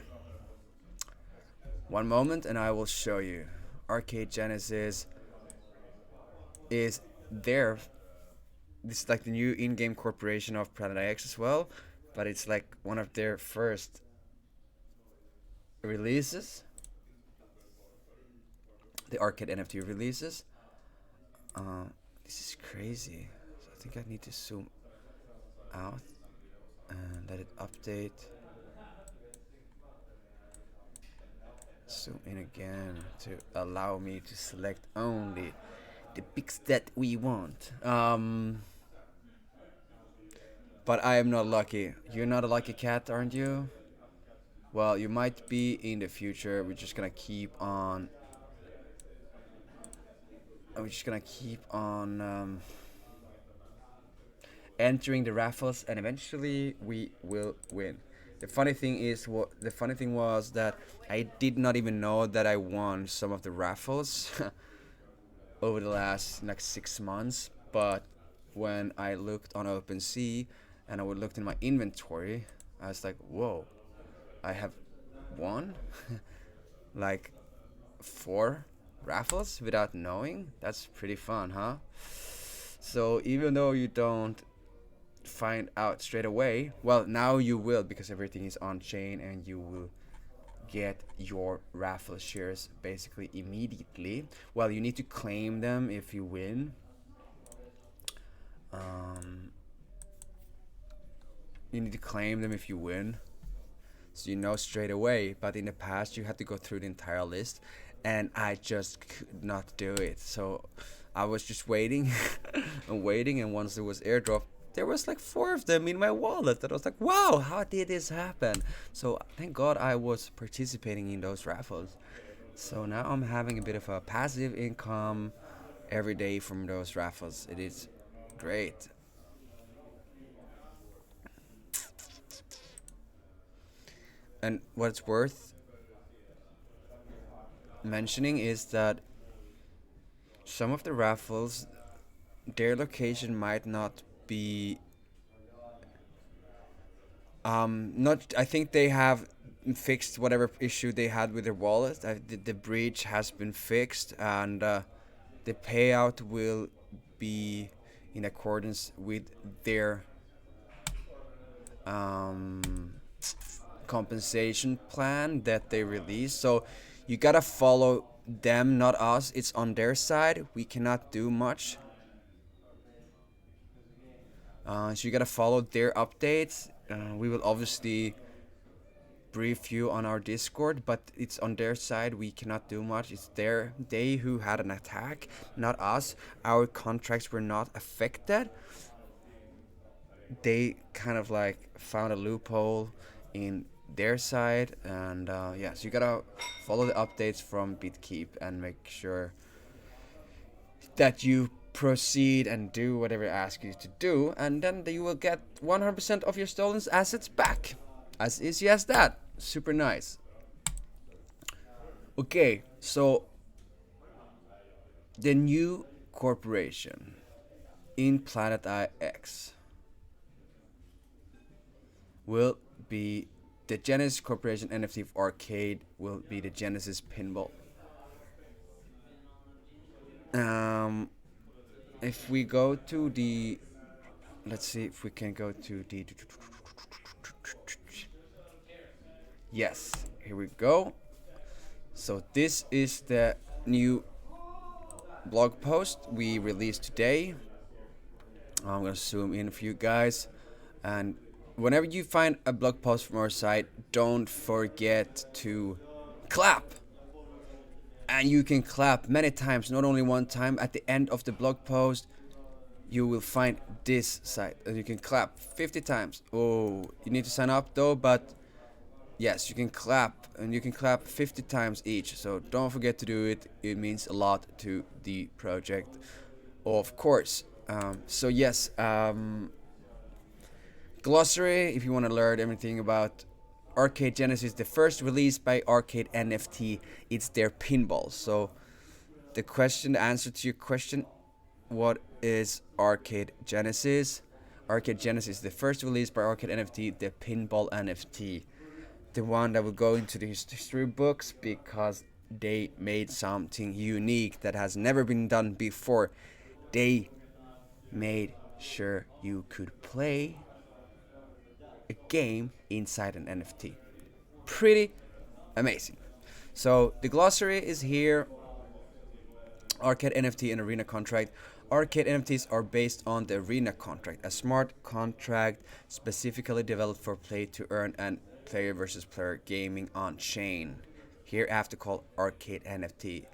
Speaker 1: One moment and I will show you. Arcade Genesis is there. This is like the new in-game corporation of Planet IX as well, but it's like one of their first releases. The Arcade NFT releases. This is crazy. So I think I need to zoom out and let it update. zoom in again to allow me to select only the pics that we want. But I am not lucky. You're not a lucky cat, aren't you? Well, you might be in the future. We're just gonna keep on. We're just gonna keep on entering the raffles, and eventually we will win. The funny thing is, the funny thing was that I did not even know that I won some of the raffles over the last like 6 months. But when I looked on OpenSea and I looked in my inventory, I was like, whoa, I have won like 4 raffles without knowing. That's pretty fun, huh? So even though you don't find out straight away, well, now you will, because everything is on chain, and you will get your raffle shares basically immediately. Well, you need to claim them if you win. You need to claim them if you win, so you know straight away. But in the past, you had to go through the entire list, and I just could not do it. So I was just waiting and waiting, and once there was airdrop, there was like 4 of them in my wallet. And I was like, wow, how did this happen? So thank God I was participating in those raffles. So now I'm having a bit of a passive income every day from those raffles. It is great. And what's worth mentioning is that some of the raffles, their location might not be not. I think they have fixed whatever issue they had with their wallet. The breach has been fixed, and the payout will be in accordance with their compensation plan that they release. So you gotta follow them, not us. It's on their side. We cannot do much. So you gotta follow their updates. We will obviously brief you on our Discord, but it's on their side. We cannot do much. It's they who had an attack, not us. Our contracts were not affected. They kind of like found a loophole in their side, and yeah, so you gotta follow the updates from BitKeep and make sure that you proceed and do whatever it asks you to do, and then you will get 100% of your stolen assets back. As easy as that. Super nice. Okay, so the new corporation in Planet IX will be the Genesis Corporation NFT of Arcade, will be the Genesis Pinball. If we go to the, let's see if we can go to the, yes, here we go. So this is the new blog post we released today. I'm gonna zoom in for you guys, and whenever you find a blog post from our site, don't forget to clap. And you can clap many times, not only one time. At the end of the blog post, you will find this site, and you can clap 50 times. Oh, you need to sign up though, but yes, you can clap, and you can clap 50 times each. So don't forget to do it. It means a lot to the project, of course. So yes, glossary, if you want to learn everything about Arcade Genesis, the first release by Arcade NFT, it's their pinball. So the answer to your question, what is Arcade Genesis? Arcade Genesis, the first release by Arcade NFT, the pinball NFT. The one that will go into the history books because they made something unique that has never been done before. They made sure you could play a game inside an NFT. Pretty amazing. So the glossary is here. Arcade NFT and Arena contract. Arcade NFTs are based on the Arena contract, a smart contract specifically developed for play to earn and player versus player gaming on chain. hereafter called arcade NFT.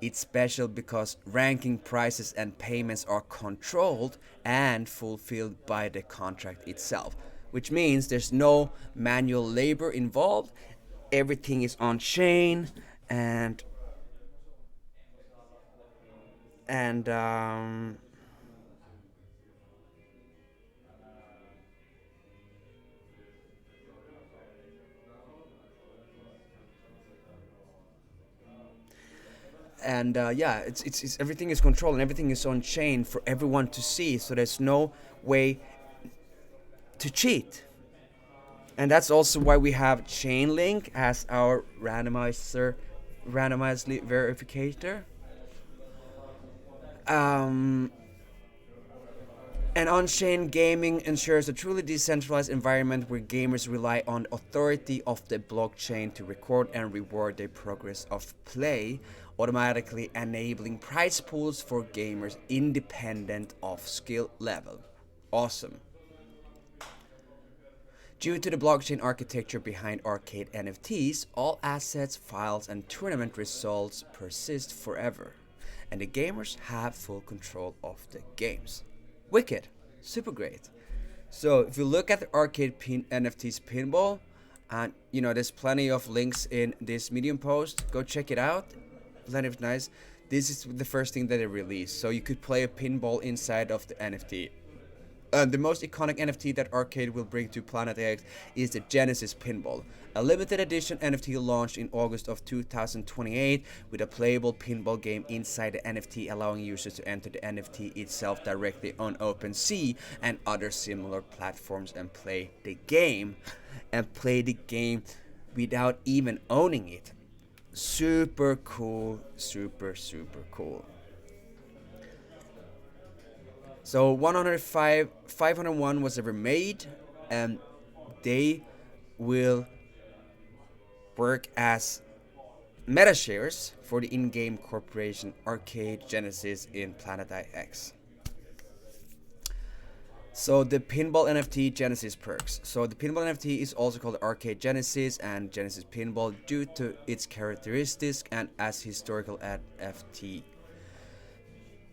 Speaker 1: It's special because ranking, prices, and payments are controlled and fulfilled by the contract itself, which means there's no manual labor involved. Everything is on chain, and yeah, it's everything is controlled and everything is on chain for everyone to see. So there's no way to cheat, and that's also why we have Chainlink as our randomized verificator. Um, and on-chain gaming ensures a truly decentralized environment where gamers rely on the authority of the blockchain to record and reward the progress of play, automatically enabling prize pools for gamers independent of skill level. Awesome. Due to the blockchain architecture behind arcade NFTs, all assets, files, and tournament results persist forever, and the gamers have full control of the games. Wicked. Super great. So if you look at the arcade NFTs pinball, and there's plenty of links in this Medium post. Go check it out. Plenty of nice. This is the first thing that they released, so you could play a pinball inside of the NFT. The most iconic NFT that Arcade will bring to Planet X is the Genesis Pinball, a limited edition NFT launched in August of 2028 with a playable pinball game inside the NFT, allowing users to enter the NFT itself directly on OpenSea and other similar platforms and play the game without even owning it. Super cool, super cool. So 501 was ever made, and they will work as meta shares for the in-game corporation Arcade Genesis in Planet IX. So the pinball NFT Genesis perks. So the pinball NFT is also called Arcade Genesis and Genesis Pinball due to its characteristics and as historical NFT.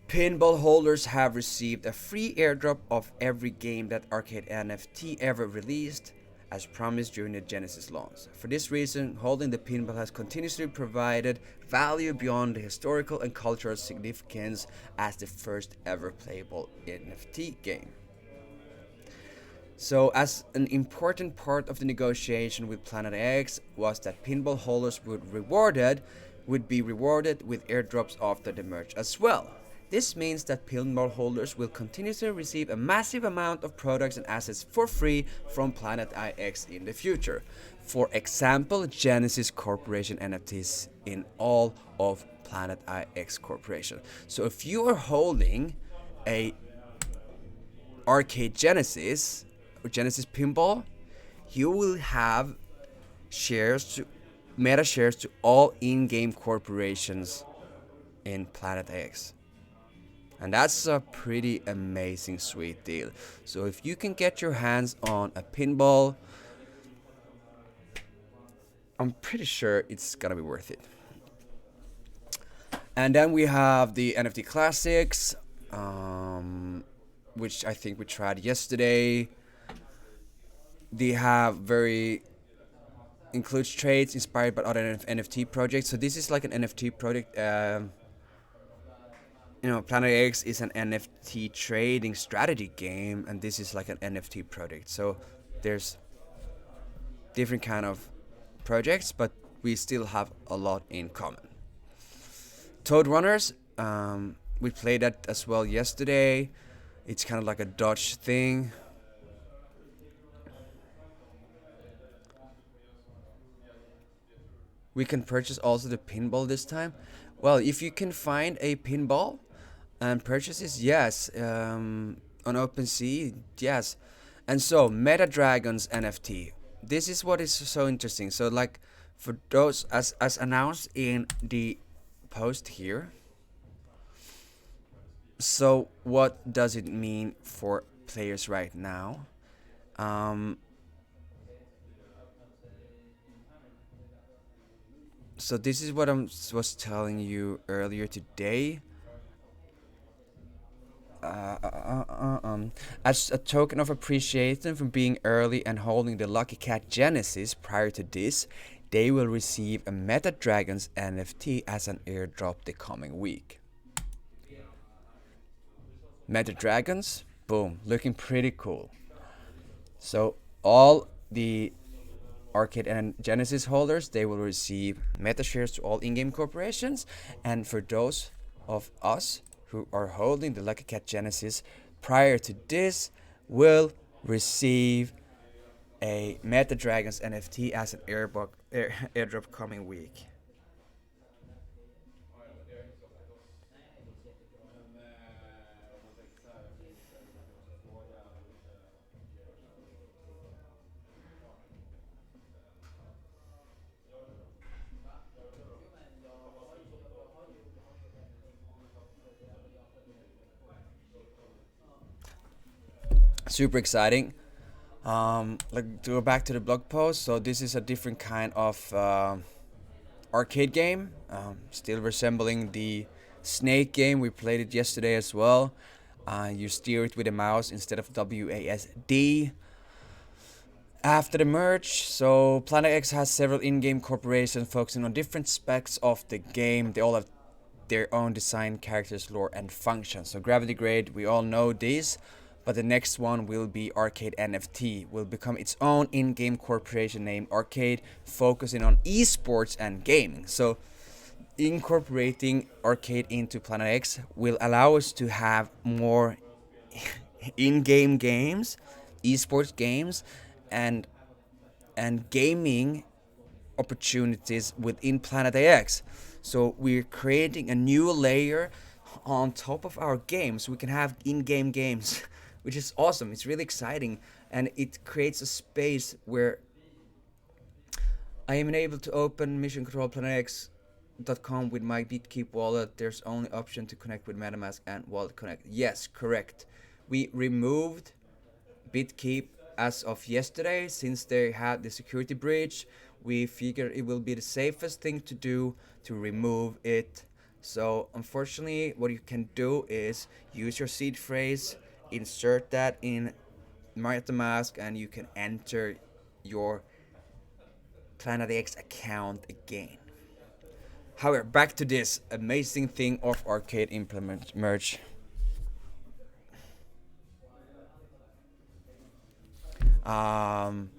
Speaker 1: Pinball holders have received a free airdrop of every game that Arcade NFT ever released, as promised during the Genesis launch. For this reason, holding the pinball has continuously provided value beyond the historical and cultural significance as the first ever playable NFT game. So, as an important part of the negotiation with Planet X was that pinball holders would be rewarded with airdrops after the merge as well. This means that pinball holders will continuously receive a massive amount of products and assets for free from Planet IX in the future. For example, Genesis Corporation NFTs in all of Planet IX Corporation. So if you are holding a Arcade Genesis or Genesis Pinball, you will have meta shares to all in-game corporations in Planet X. And that's a pretty amazing, sweet deal. So if you can get your hands on a pinball, I'm pretty sure it's gonna be worth it. And then we have the NFT Classics, which I think we tried yesterday. They have includes trades inspired by other NFT projects. So this is like an NFT project. Planet X is an NFT trading strategy game, and this is like an NFT project. So there's different kind of projects, but we still have a lot in common. Toad Runners, we played that as well yesterday. It's kind of like a Dodge thing. We can purchase also the pinball this time. Well, if you can find a pinball and purchases, yes. On OpenSea, yes. And so, Meta Dragons NFT. This is what is so interesting. So, like, for those, as announced in the post here. So, what does it mean for players right now? So this is what I was telling you earlier today. As a token of appreciation for being early and holding the Lucky Cat Genesis prior to this, they will receive a Meta Dragons NFT as an airdrop the coming week. Meta Dragons, boom, looking pretty cool. So all the Arcade and Genesis holders, they will receive Meta shares to all in-game corporations, and for those of us who are holding the Lucky Cat Genesis prior to this, will receive a Meta Dragons NFT as an airdrop coming week. Super exciting. Like to go back to the blog post. So this is a different kind of arcade game, still resembling the snake game. We played it yesterday as well. You steer it with a mouse instead of WASD. After the merge, so Planet X has several in-game corporations focusing on different specs of the game. They all have their own design, characters, lore, and functions. So Gravity Grade, we all know this, but the next one will be Arcade NFT, will become its own in-game corporation named Arcade, focusing on esports and gaming. So incorporating Arcade into Planet X will allow us to have more in-game games, esports games, and gaming opportunities within Planet X. So we're creating a new layer on top of our games. We can have in-game games, which is awesome. It's really exciting, and it creates a space where I am able to open Mission Control PlanetX.com with my BitKeep wallet. There's only option to connect with MetaMask and Wallet Connect. Yes, correct. We removed BitKeep as of yesterday since they had the security breach. We figured it will be the safest thing to do to remove it. So unfortunately, what you can do is use your seed phrase, insert that in MetaMask, and you can enter your Planet X account again. However, back to this amazing thing of arcade implement merge. Um,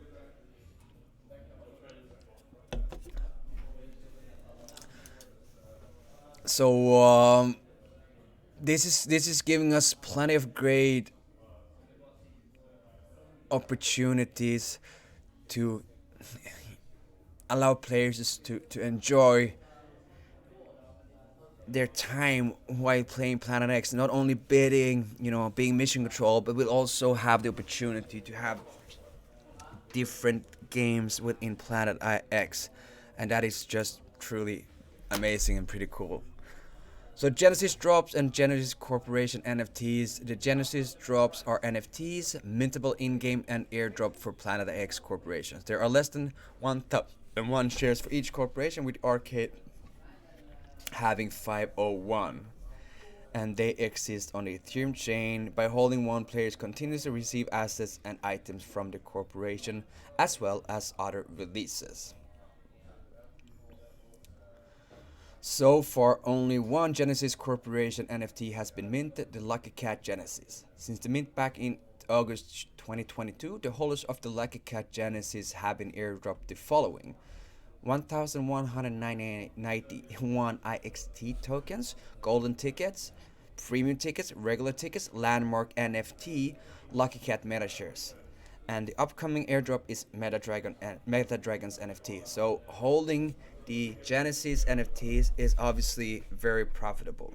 Speaker 1: so this is giving us plenty of great opportunities to allow players to enjoy their time while playing Planet X, not only bidding, being mission control, but we'll also have the opportunity to have different games within Planet X, and that is just truly amazing and pretty cool. So Genesis drops and Genesis Corporation NFTs. The Genesis drops are NFTs, mintable in-game and airdrop for Planet X corporations. There are less than 1,001 shares for each corporation, with Arcade having 501. And they exist on the Ethereum chain. By holding one, players continues to receive assets and items from the corporation, as well as other releases. So far, only one Genesis Corporation NFT has been minted, the Lucky Cat Genesis. Since the mint back in August 2022, the holders of the Lucky Cat Genesis have been airdropped the following: 1,191 IXT tokens, golden tickets, premium tickets, regular tickets, landmark NFT, Lucky Cat meta shares. And the upcoming airdrop is Meta Dragons NFT. So holding the Genesis NFTs is obviously very profitable.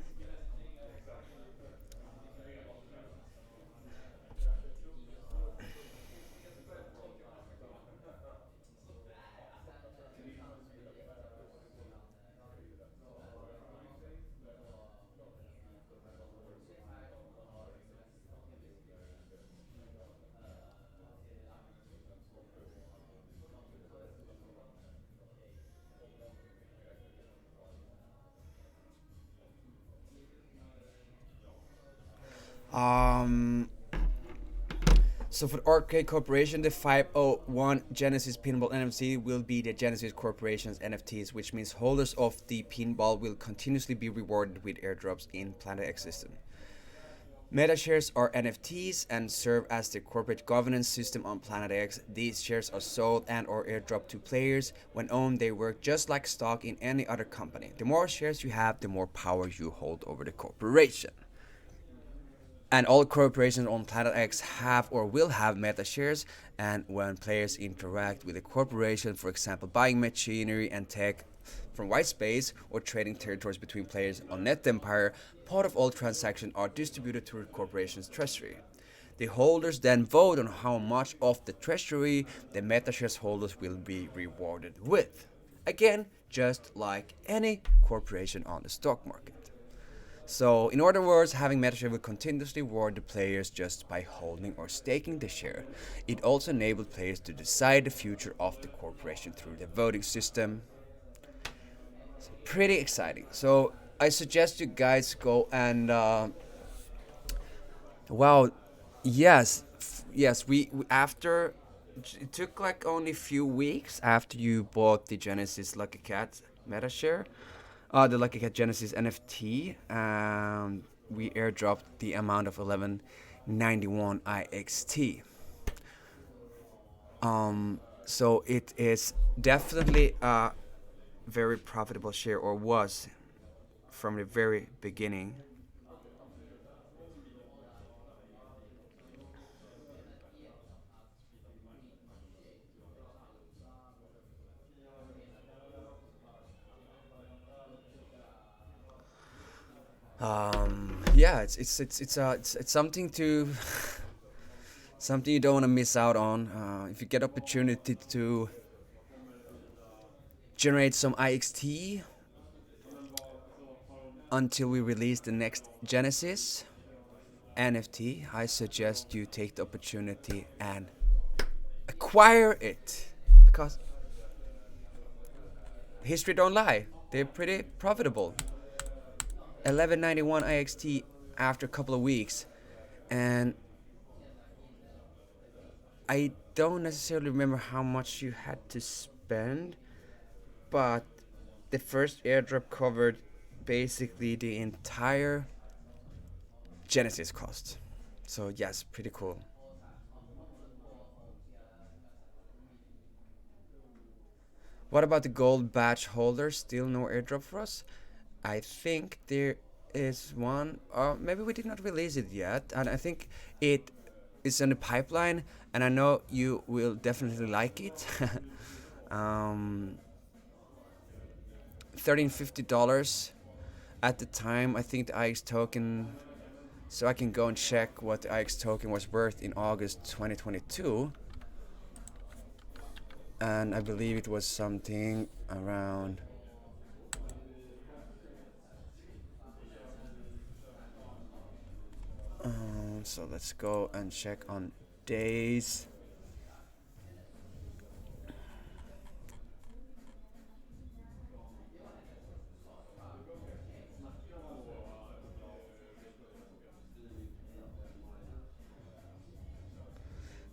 Speaker 1: Um, so for the Arcade Corporation, the 501 Genesis Pinball NFT will be the Genesis Corporation's NFTs, which means holders of the pinball will continuously be rewarded with airdrops in Planet X system. Meta shares are NFTs and serve as the corporate governance system on Planet X. These shares are sold and or airdropped to players. When owned, they work just like stock in any other company. The more shares you have, the more power you hold over the corporation. And all corporations on Planet X have or will have meta shares, and when players interact with a corporation, for example buying machinery and tech from white space or trading territories between players on Net Empire, part of all transactions are distributed to the corporation's treasury. The holders then vote on how much of the treasury the meta shares holders will be rewarded with. Again, just like any corporation on the stock market. So, in other words, having MetaShare will continuously reward the players just by holding or staking the share. It also enables players to decide the future of the corporation through the voting system. So, pretty exciting. So, I suggest you guys go and wow, yes, yes. We after it took like only a few weeks after you bought the Genesis Lucky Cat MetaShare. The Lucky Cat Genesis NFT, we airdropped the amount of 1191 IXT. So it is definitely a very profitable share, or was from the very beginning. Yeah, it's something to something you don't want to miss out on. If you get opportunity to generate some IXT until we release the next Genesis NFT, I suggest you take the opportunity and acquire it, because history don't lie. They're pretty profitable. 1191 IXT after a couple of weeks, and I don't necessarily remember how much you had to spend, but the first airdrop covered basically the entire Genesis cost. So yes, pretty cool. What about the gold badge holders? Still no airdrop for us? I think there is one, or maybe we did not release it yet, and I think it is in the pipeline, and I know you will definitely like it. um, $1350 at the time. I think the IX token. So I can go and check what the IX token was worth in August 2022, and I believe it was something around. So let's go and check on days.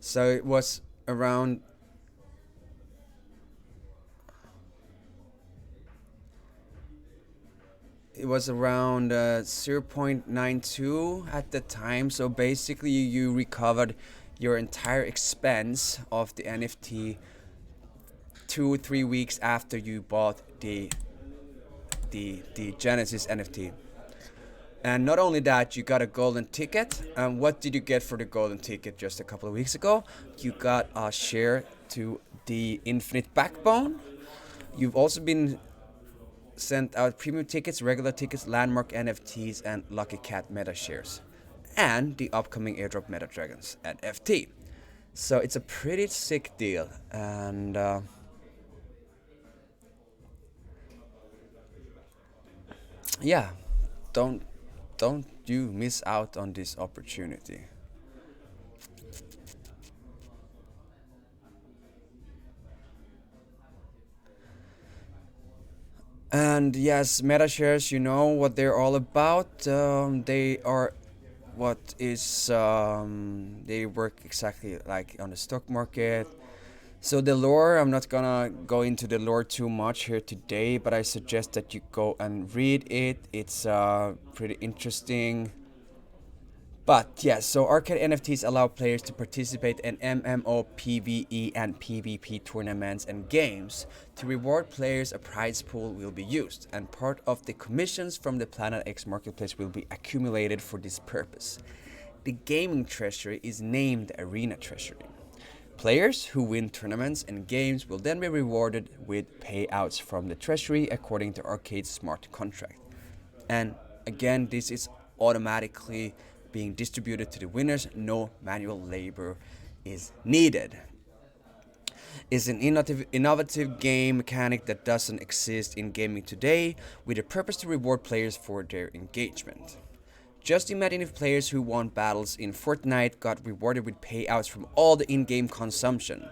Speaker 1: So it was around. It was around 0.92 at the time. So basically, you recovered your entire expense of the NFT 2 3 weeks after you bought the Genesis NFT. And not only that, you got a golden ticket. And what did you get for the golden ticket just a couple of weeks ago? You got a share to the Infinite Backbone. You've also been sent out premium tickets, regular tickets, landmark NFTs, and Lucky Cat meta shares. And the upcoming airdrop Meta Dragons NFT. So it's a pretty sick deal. And yeah, don't don't you miss out on this opportunity. And yes, meta shares, you know what they're all about. They are what is they work exactly like on the stock market. So the lore, I'm not gonna go into the lore too much here today, but I suggest that you go and read it. It's pretty interesting. But yeah, so arcade NFTs allow players to participate in MMO, PvE, and PvP tournaments and games. To reward players, a prize pool will be used, and part of the commissions from the Planet X marketplace will be accumulated for this purpose. The gaming treasury is named Arena Treasury. Players who win tournaments and games will then be rewarded with payouts from the treasury according to Arcade's smart contract. And again, this is automatically being distributed to the winners. No manual labor is needed. It's an innovative game mechanic that doesn't exist in gaming today, with a purpose to reward players for their engagement. Just imagine if players who won battles in Fortnite got rewarded with payouts from all the in-game consumption.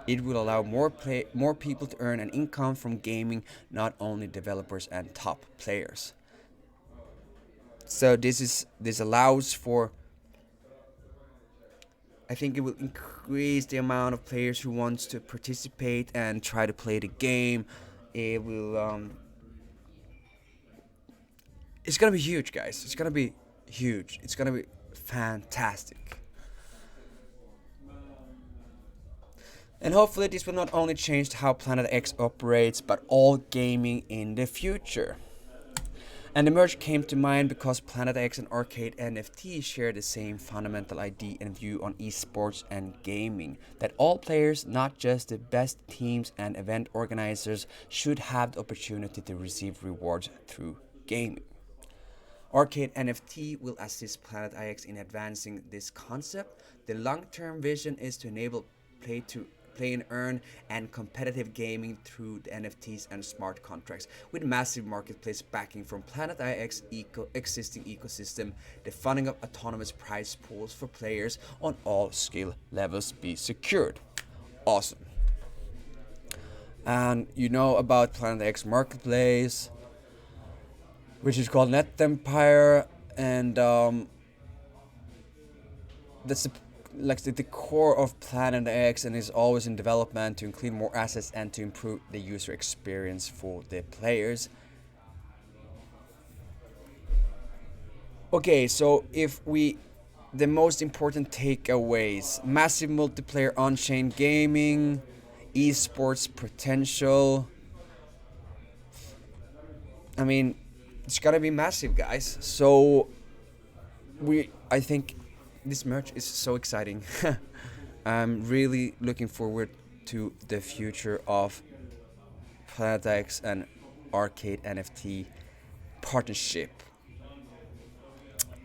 Speaker 1: It will allow more people to earn an income from gaming, not only developers and top players. So this allows for, I think it will increase the amount of players who wants to participate and try to play the game. It will it's gonna be huge, guys. It's gonna be huge. It's gonna be fantastic. And hopefully this will not only change how Planet X operates, but all gaming in the future. And the merge came to mind because Planet X and Arcade NFT share the same fundamental idea and view on esports and gaming, that all players, not just the best teams and event organizers, should have the opportunity to receive rewards through gaming. Arcade NFT will assist Planet IX in advancing this concept. The long-term vision is to enable play and earn and competitive gaming through the NFTs and smart contracts, with massive marketplace backing from Planet IX existing ecosystem. The funding of autonomous prize pools for players on all skill levels be secured. Awesome. And you know about Planet X marketplace, which is called Net Empire, and that's the core of Planet X, and is always in development to include more assets and to improve the user experience for the players. Okay, so the most important takeaways: massive multiplayer on-chain gaming, esports potential. I mean, it's gonna be massive, guys. So I think this merch is so exciting. I'm really looking forward to the future of Planet X and Arcade NFT partnership.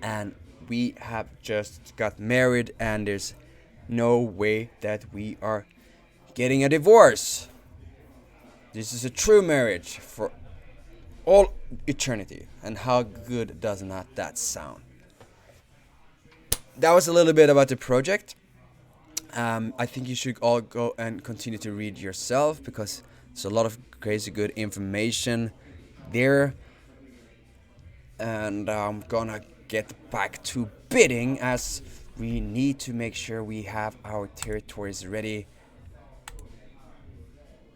Speaker 1: And we have just got married, and there's no way that we are getting a divorce. This is a true marriage for all eternity. And how good does not that sound? That was a little bit about the project. I think you should all go and continue to read yourself, because there's a lot of crazy good information there. And I'm gonna get back to bidding, as we need to make sure we have our territories ready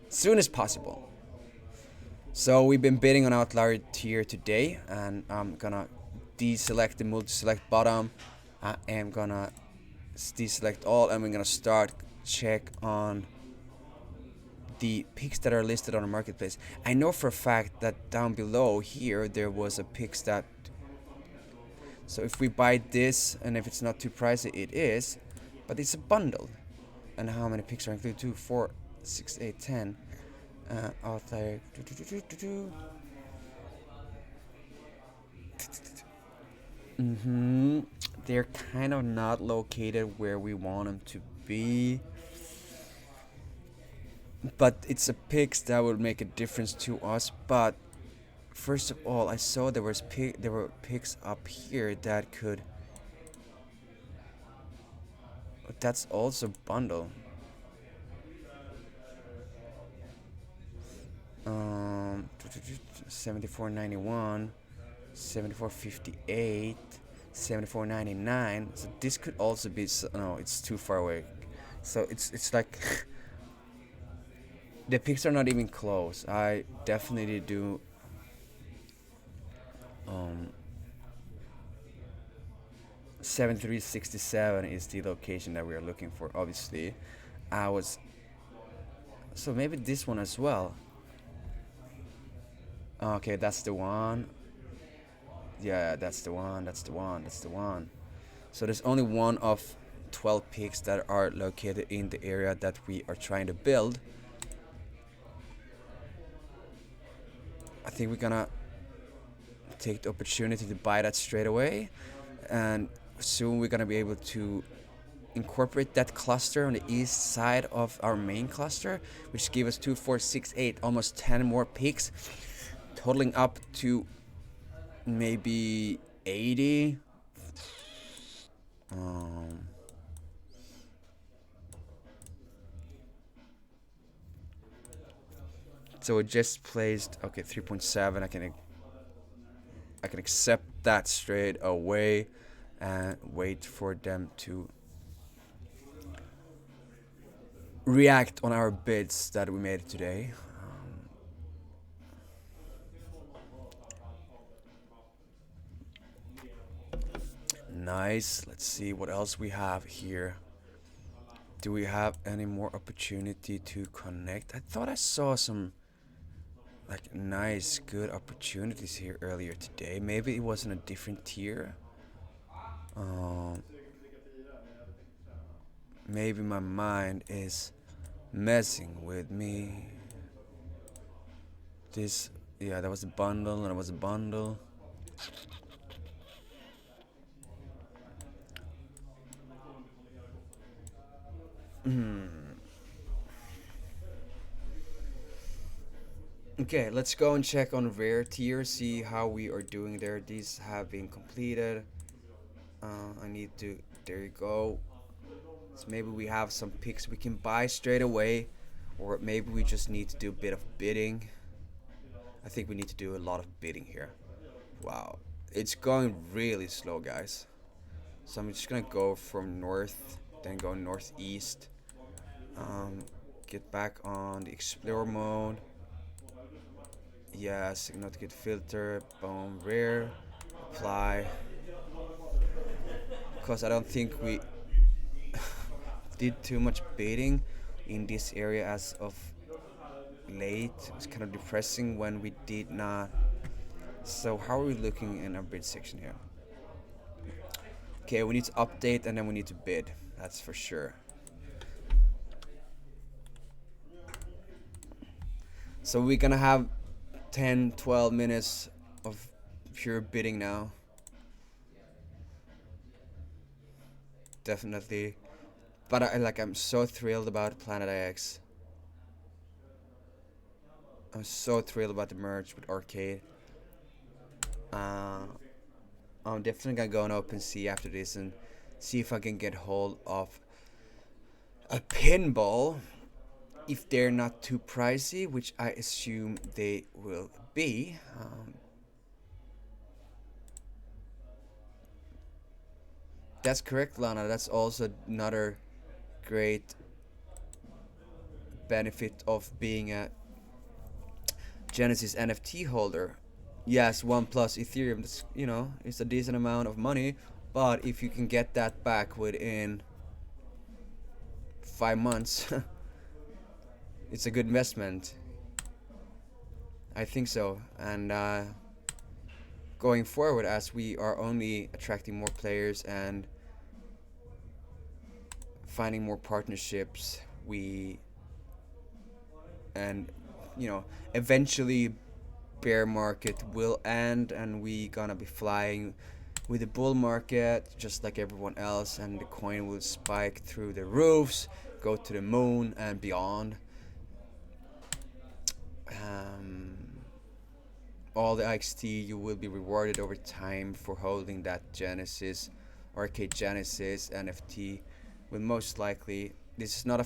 Speaker 1: as soon as possible. So we've been bidding on Outlier tier today, and I'm gonna deselect the multi-select bottom. I am gonna deselect all, and we're gonna start check on the picks that are listed on the marketplace. I know for a fact that down below here there was a picks that, so if we buy this, and if it's not too pricey, it is, but it's a bundle. And how many picks are included? 2, 4, 6, 8, 10. Outlier. They're kind of not located where we want them to be, but it's a picks that would make a difference to us. But first of all, I saw there were picks up here that could. That's also bundle. 74.91, 74.58. 74.99. So this could also be no, it's too far away. So it's like the picks are not even close. I definitely do 7367 is the location that we are looking for. Obviously, I was so maybe this one as well. Okay, that's the one. Yeah, that's the one. That's the one. That's the one. So there's only one of 12 peaks that are located in the area that we are trying to build. I think we're gonna take the opportunity to buy that straight away, and soon we're gonna be able to incorporate that cluster on the east side of our main cluster, which give us 2, 4, 6, 8, almost 10 more peaks, totaling up to maybe 80. So it just placed, okay, 3.7. I can accept that straight away and wait for them to react on our bids that we made today. Nice. Let's see what else we have here. Do we have any more opportunity to connect? I thought I saw some like nice, good opportunities here earlier today. Maybe it was in a different tier. Maybe my mind is messing with me. This, yeah, that was a bundle, and it was a bundle. Okay, let's go and check on rare tier, see how we are doing there. These have been completed. I need to, there you go. So maybe we have some picks we can buy straight away, or maybe we just need to do a bit of bidding. I think we need to do a lot of bidding here. Wow, it's going really slow, guys. So I'm just gonna go from north, then go northeast. Get back on the explore mode. Yes, not good filter, boom, rare, apply. Because I don't think we did too much baiting in this area as of late. It's kind of depressing when we did not. So how are we looking in our bid section here? Okay, we need to update and then we need to bid. That's for sure. So we're gonna have 10, 12 minutes of pure bidding now. Definitely. But I'm so thrilled about Planet X. I'm so thrilled about the merge with Arcade. I'm definitely gonna go on OpenSea after this and see if I can get hold of a pinball if they're not too pricey, which I assume they will be. That's correct, Lana. That's also another great benefit of being a Genesis NFT holder. Yes, 1+ Ethereum, that's, it's a decent amount of money, but if you can get that back within 5 months, it's a good investment. I think so. And going forward, as we are only attracting more players and finding more partnerships, eventually bear market will end and we gonna be flying with the bull market just like everyone else, and the coin will spike through the roofs, go to the moon and beyond. All the IXT you will be rewarded over time for holding that Genesis, Arcade Genesis NFT. Will most likely, this is no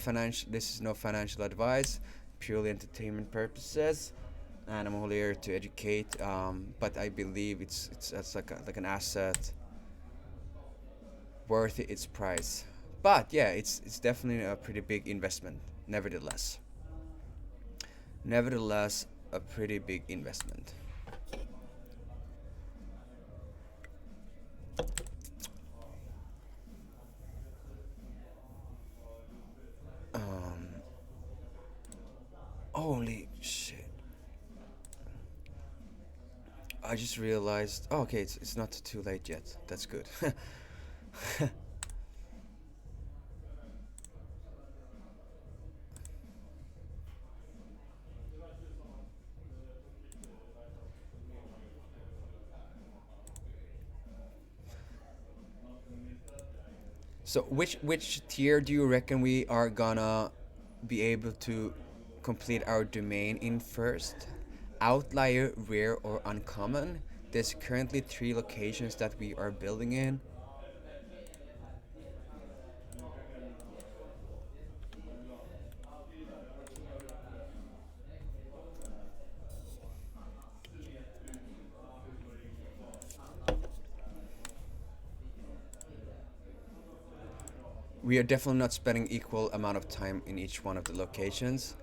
Speaker 1: financial advice, purely entertainment purposes, and I'm only here to educate. But I believe it's like an asset worth its price. But yeah, it's definitely a pretty big investment. Nevertheless, a pretty big investment. Holy shit! I just realized. Oh, okay, it's not too late yet. That's good. So which tier do you reckon we are gonna be able to complete our domain in first? Outlier, rare, or uncommon? There's currently 3 locations that we are building in. We are definitely not spending equal amount of time in each one of the locations,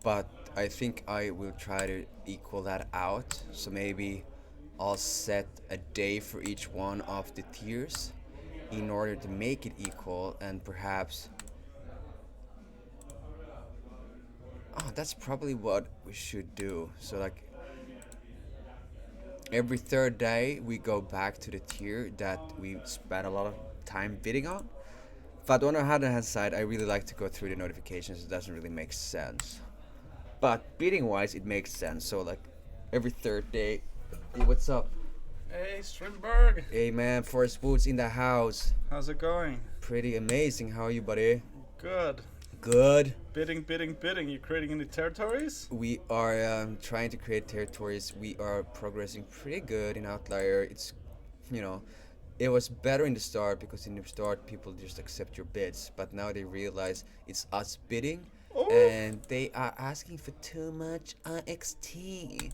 Speaker 1: but I think I will try to equal that out. So maybe I'll set a day for each one of the tiers in order to make it equal, and perhaps that's probably what we should do. So like every third day we go back to the tier that we spent a lot of time bidding on. But on the other hand side, I really like to go through the notifications. It doesn't really make sense. But bidding wise, it makes sense. So like every third day, hey, what's up?
Speaker 2: Hey, Strindberg.
Speaker 1: Hey man, Forest Woods in the house.
Speaker 2: How's it going?
Speaker 1: Pretty amazing. How are you, buddy?
Speaker 2: Good.
Speaker 1: Good.
Speaker 2: Bidding. You creating any territories?
Speaker 1: We are trying to create territories. We are progressing pretty good in Outlier. It's, it was better in the start because in the start people just accept your bids, but now they realize it's us bidding.
Speaker 2: Oh.
Speaker 1: And they are asking for too much IXT.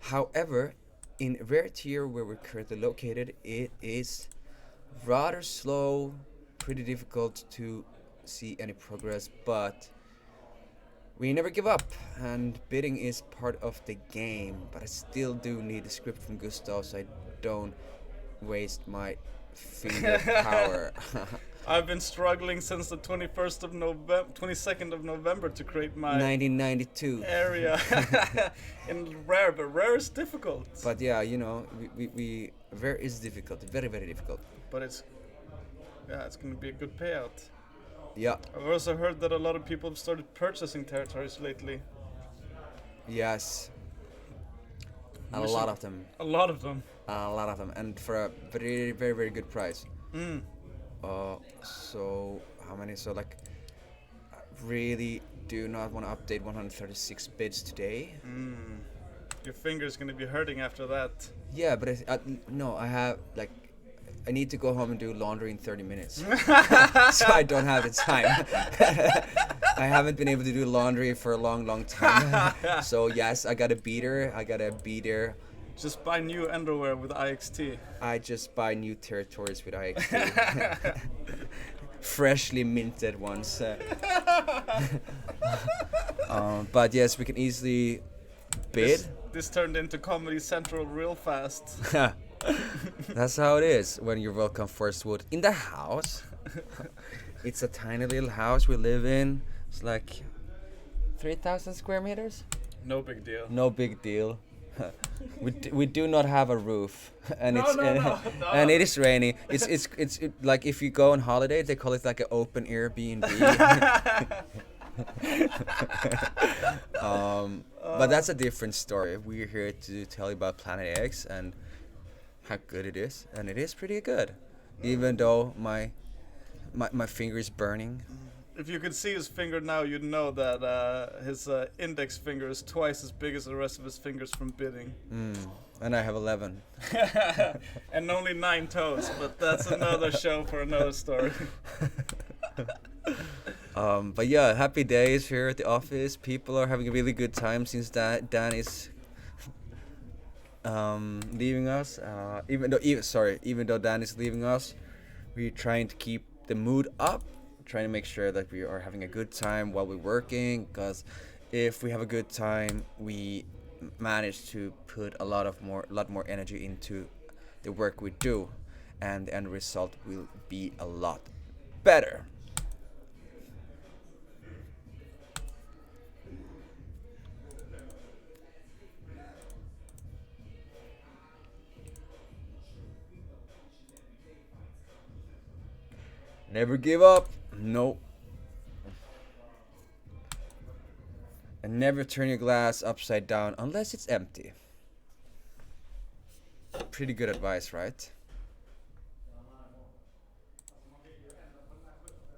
Speaker 1: However, in rare tier where we're currently located, it is rather slow, pretty difficult to see any progress, but we never give up, and bidding is part of the game. But I still do need a script from Gustav so I don't waste my finger power.
Speaker 2: I've been struggling since the 22nd of November to create my
Speaker 1: 1992
Speaker 2: area in rare, but rare is difficult.
Speaker 1: But yeah, we rare is difficult, very very difficult.
Speaker 2: But it's going to be a good payout.
Speaker 1: Yeah.
Speaker 2: I've also heard that a lot of people have started purchasing territories lately.
Speaker 1: Yes. A lot of them, and for a very very very good price. So how many? So like, I really do not want to update 136 bids today.
Speaker 2: Your finger's gonna be hurting after that.
Speaker 1: Yeah, but I have like, I need to go home and do laundry in 30 minutes, so I don't have the time. I haven't been able to do laundry for a long time. So yes, I got a beater.
Speaker 2: Just buy new underwear with IXT.
Speaker 1: I just buy new territories with IXT. Freshly minted ones. But yes, we can easily bid.
Speaker 2: This turned into Comedy Central real fast.
Speaker 1: That's how it is when you're welcome Forestwood in the house. It's a tiny little house we live in. It's like 3,000 square meters.
Speaker 2: No big deal.
Speaker 1: No big deal. We do not have a roof, and
Speaker 2: No.
Speaker 1: and it is rainy. It's like if you go on holiday, they call it like an open Airbnb. But that's a different story. We're here to tell you about Planet X and how good it is, and it is pretty good, even though my finger is burning.
Speaker 2: If you could see his finger now, you'd know that his index finger is twice as big as the rest of his fingers from bidding.
Speaker 1: And I have 11.
Speaker 2: And only 9 toes, but that's another show for another story.
Speaker 1: But yeah, happy days here at the office. People are having a really good time since Dan is leaving us. Even though Dan is leaving us, We're trying to keep the mood up, trying to make sure that we are having a good time while we're working, because if we have a good time, we manage to put lot more energy into the work we do, and the end result will be a lot better. Never give up. No. And never turn your glass upside down unless it's empty. Pretty good advice, right?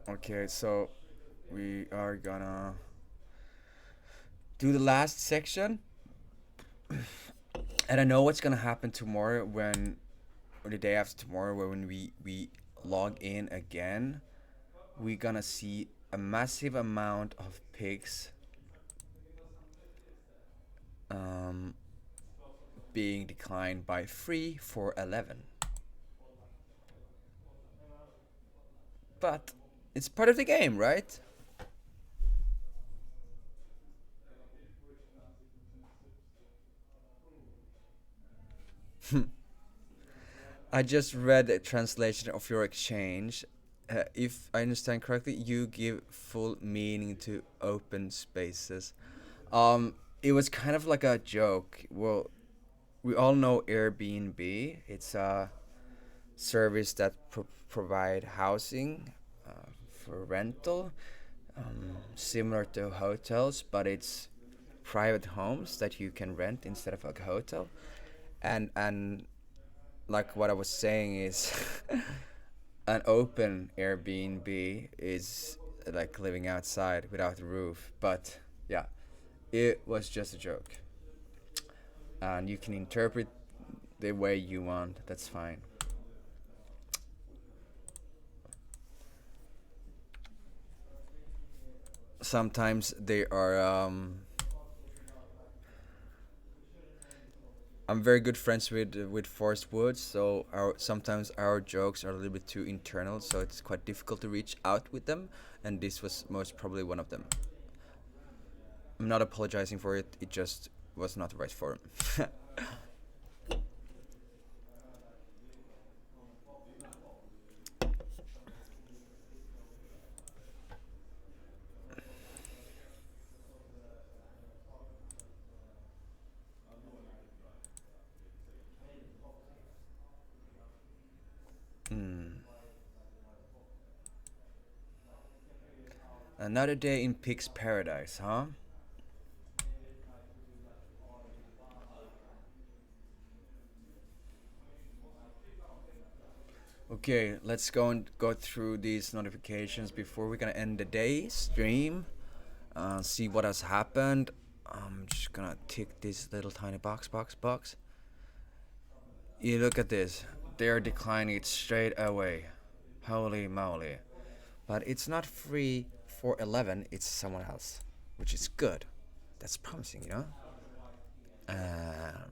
Speaker 1: Okay, so we are gonna do the last section. And I know what's gonna happen tomorrow or the day after tomorrow, when we log in again. We're gonna see a massive amount of pigs being declined by 3 for 11. But it's part of the game, right? I just read a translation of your exchange. If I understand correctly, you give full meaning to open spaces. It was kind of like a joke. Well, we all know Airbnb. It's a service that provide housing for rental, similar to hotels, but it's private homes that you can rent instead of a hotel. And like what I was saying is, an open Airbnb is like living outside without a roof. But yeah, it was just a joke, and you can interpret the way you want. That's fine. Sometimes they are. I'm very good friends with Forrest Woods, so sometimes our jokes are a little bit too internal, so it's quite difficult to reach out with them, and this was most probably one of them. I'm not apologizing for it. It just was not the right forum. Hmm. Another day in Pig's Paradise, huh? Okay, let's go through these notifications before we're gonna end the day stream. See what has happened. I'm just gonna tick this little tiny box. You look at this. They're declining it straight away. Holy moly. But it's not free for 11, it's someone else, which is good. That's promising, you know? Um,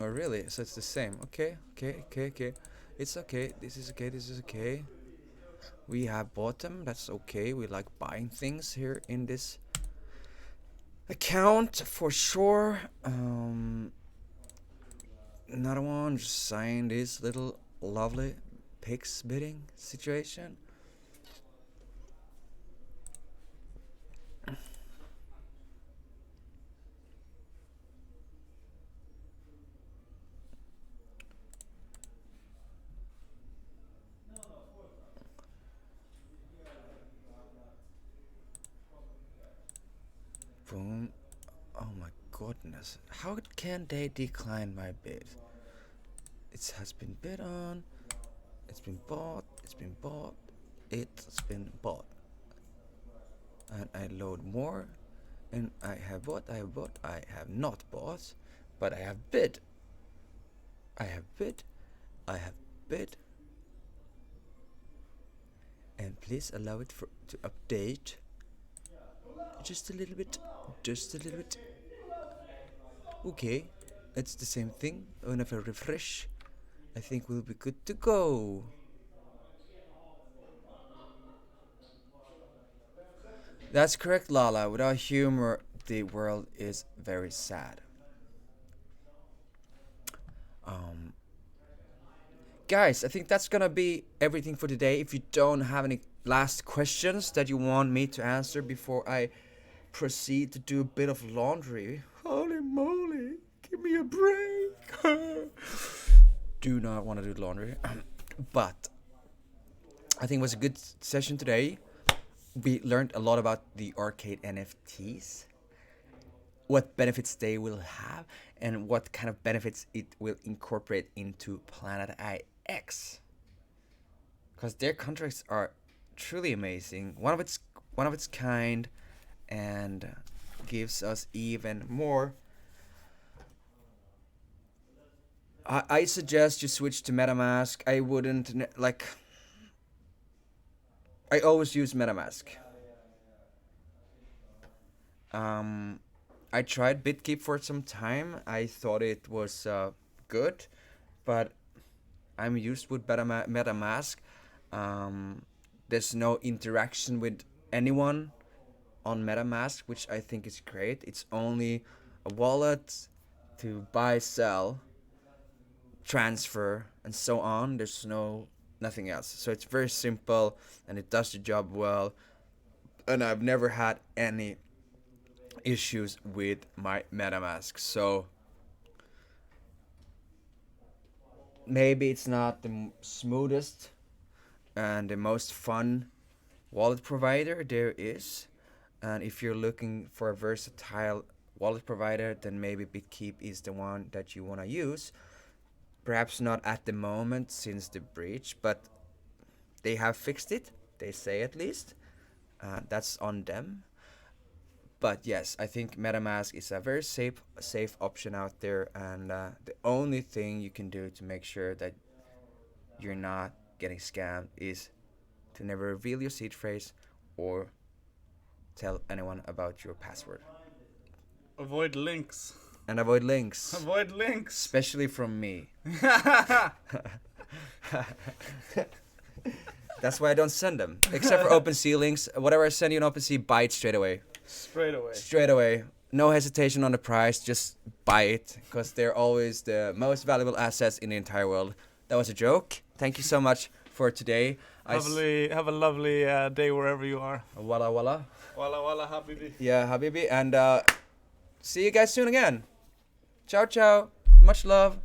Speaker 1: oh, really? So it's the same. Okay. It's okay. This is okay. We have bought them. That's okay. We like buying things here in this account for sure. Another one, just sign this little lovely pics bidding situation. Boom. Oh my goodness. How can they decline my bid? It has been bid on. It's been bought. It's been bought. It's been bought. And I load more. And I have bought. I have not bought. But I have bid. I have bid. I have bid. And please allow it to update. Just a little bit. Okay, it's the same thing. And if I refresh, I think we'll be good to go. That's correct, Lala. Without humor, the world is very sad. Guys, I think that's gonna be everything for today. If you don't have any last questions that you want me to answer before I proceed to do a bit of laundry, holy moly, give me a break. Do not want to do laundry. But I think it was a good session today. We learned a lot about the arcade NFTs, what benefits they will have, and what kind of benefits it will incorporate into Planet IX. Because their contracts are truly amazing, one of its kind, and gives us even more. I suggest you switch to MetaMask. I wouldn't I always use MetaMask. I tried BitKeep for some time. I thought it was good, but I'm used with MetaMask. There's no interaction with anyone on MetaMask, which I think is great. It's only a wallet to buy, sell, transfer, and so on. There's nothing else. So it's very simple and it does the job well. And I've never had any issues with my MetaMask. So maybe it's not the smoothest and the most fun wallet provider there is. And if you're looking for a versatile wallet provider, then maybe BitKeep is the one that you want to use. Perhaps not at the moment since the breach, but they have fixed it. They say at least. That's on them. But yes, I think MetaMask is a very safe option out there, and the only thing you can do to make sure that you're not getting scammed is to never reveal your seed phrase or tell anyone about your password.
Speaker 2: Avoid links.
Speaker 1: And avoid links.
Speaker 2: Avoid links.
Speaker 1: Especially from me. That's why I don't send them. Except for OpenSea links. Whatever I send you on OpenSea, buy it straight away. Straight away. No hesitation on the price. Just buy it. Because they're always the most valuable assets in the entire world. That was a joke. Thank you so much for today.
Speaker 2: Have a lovely day wherever you are.
Speaker 1: Walla walla.
Speaker 2: Walla walla habibi.
Speaker 1: Yeah, habibi. And see you guys soon again. Ciao, ciao. Much love.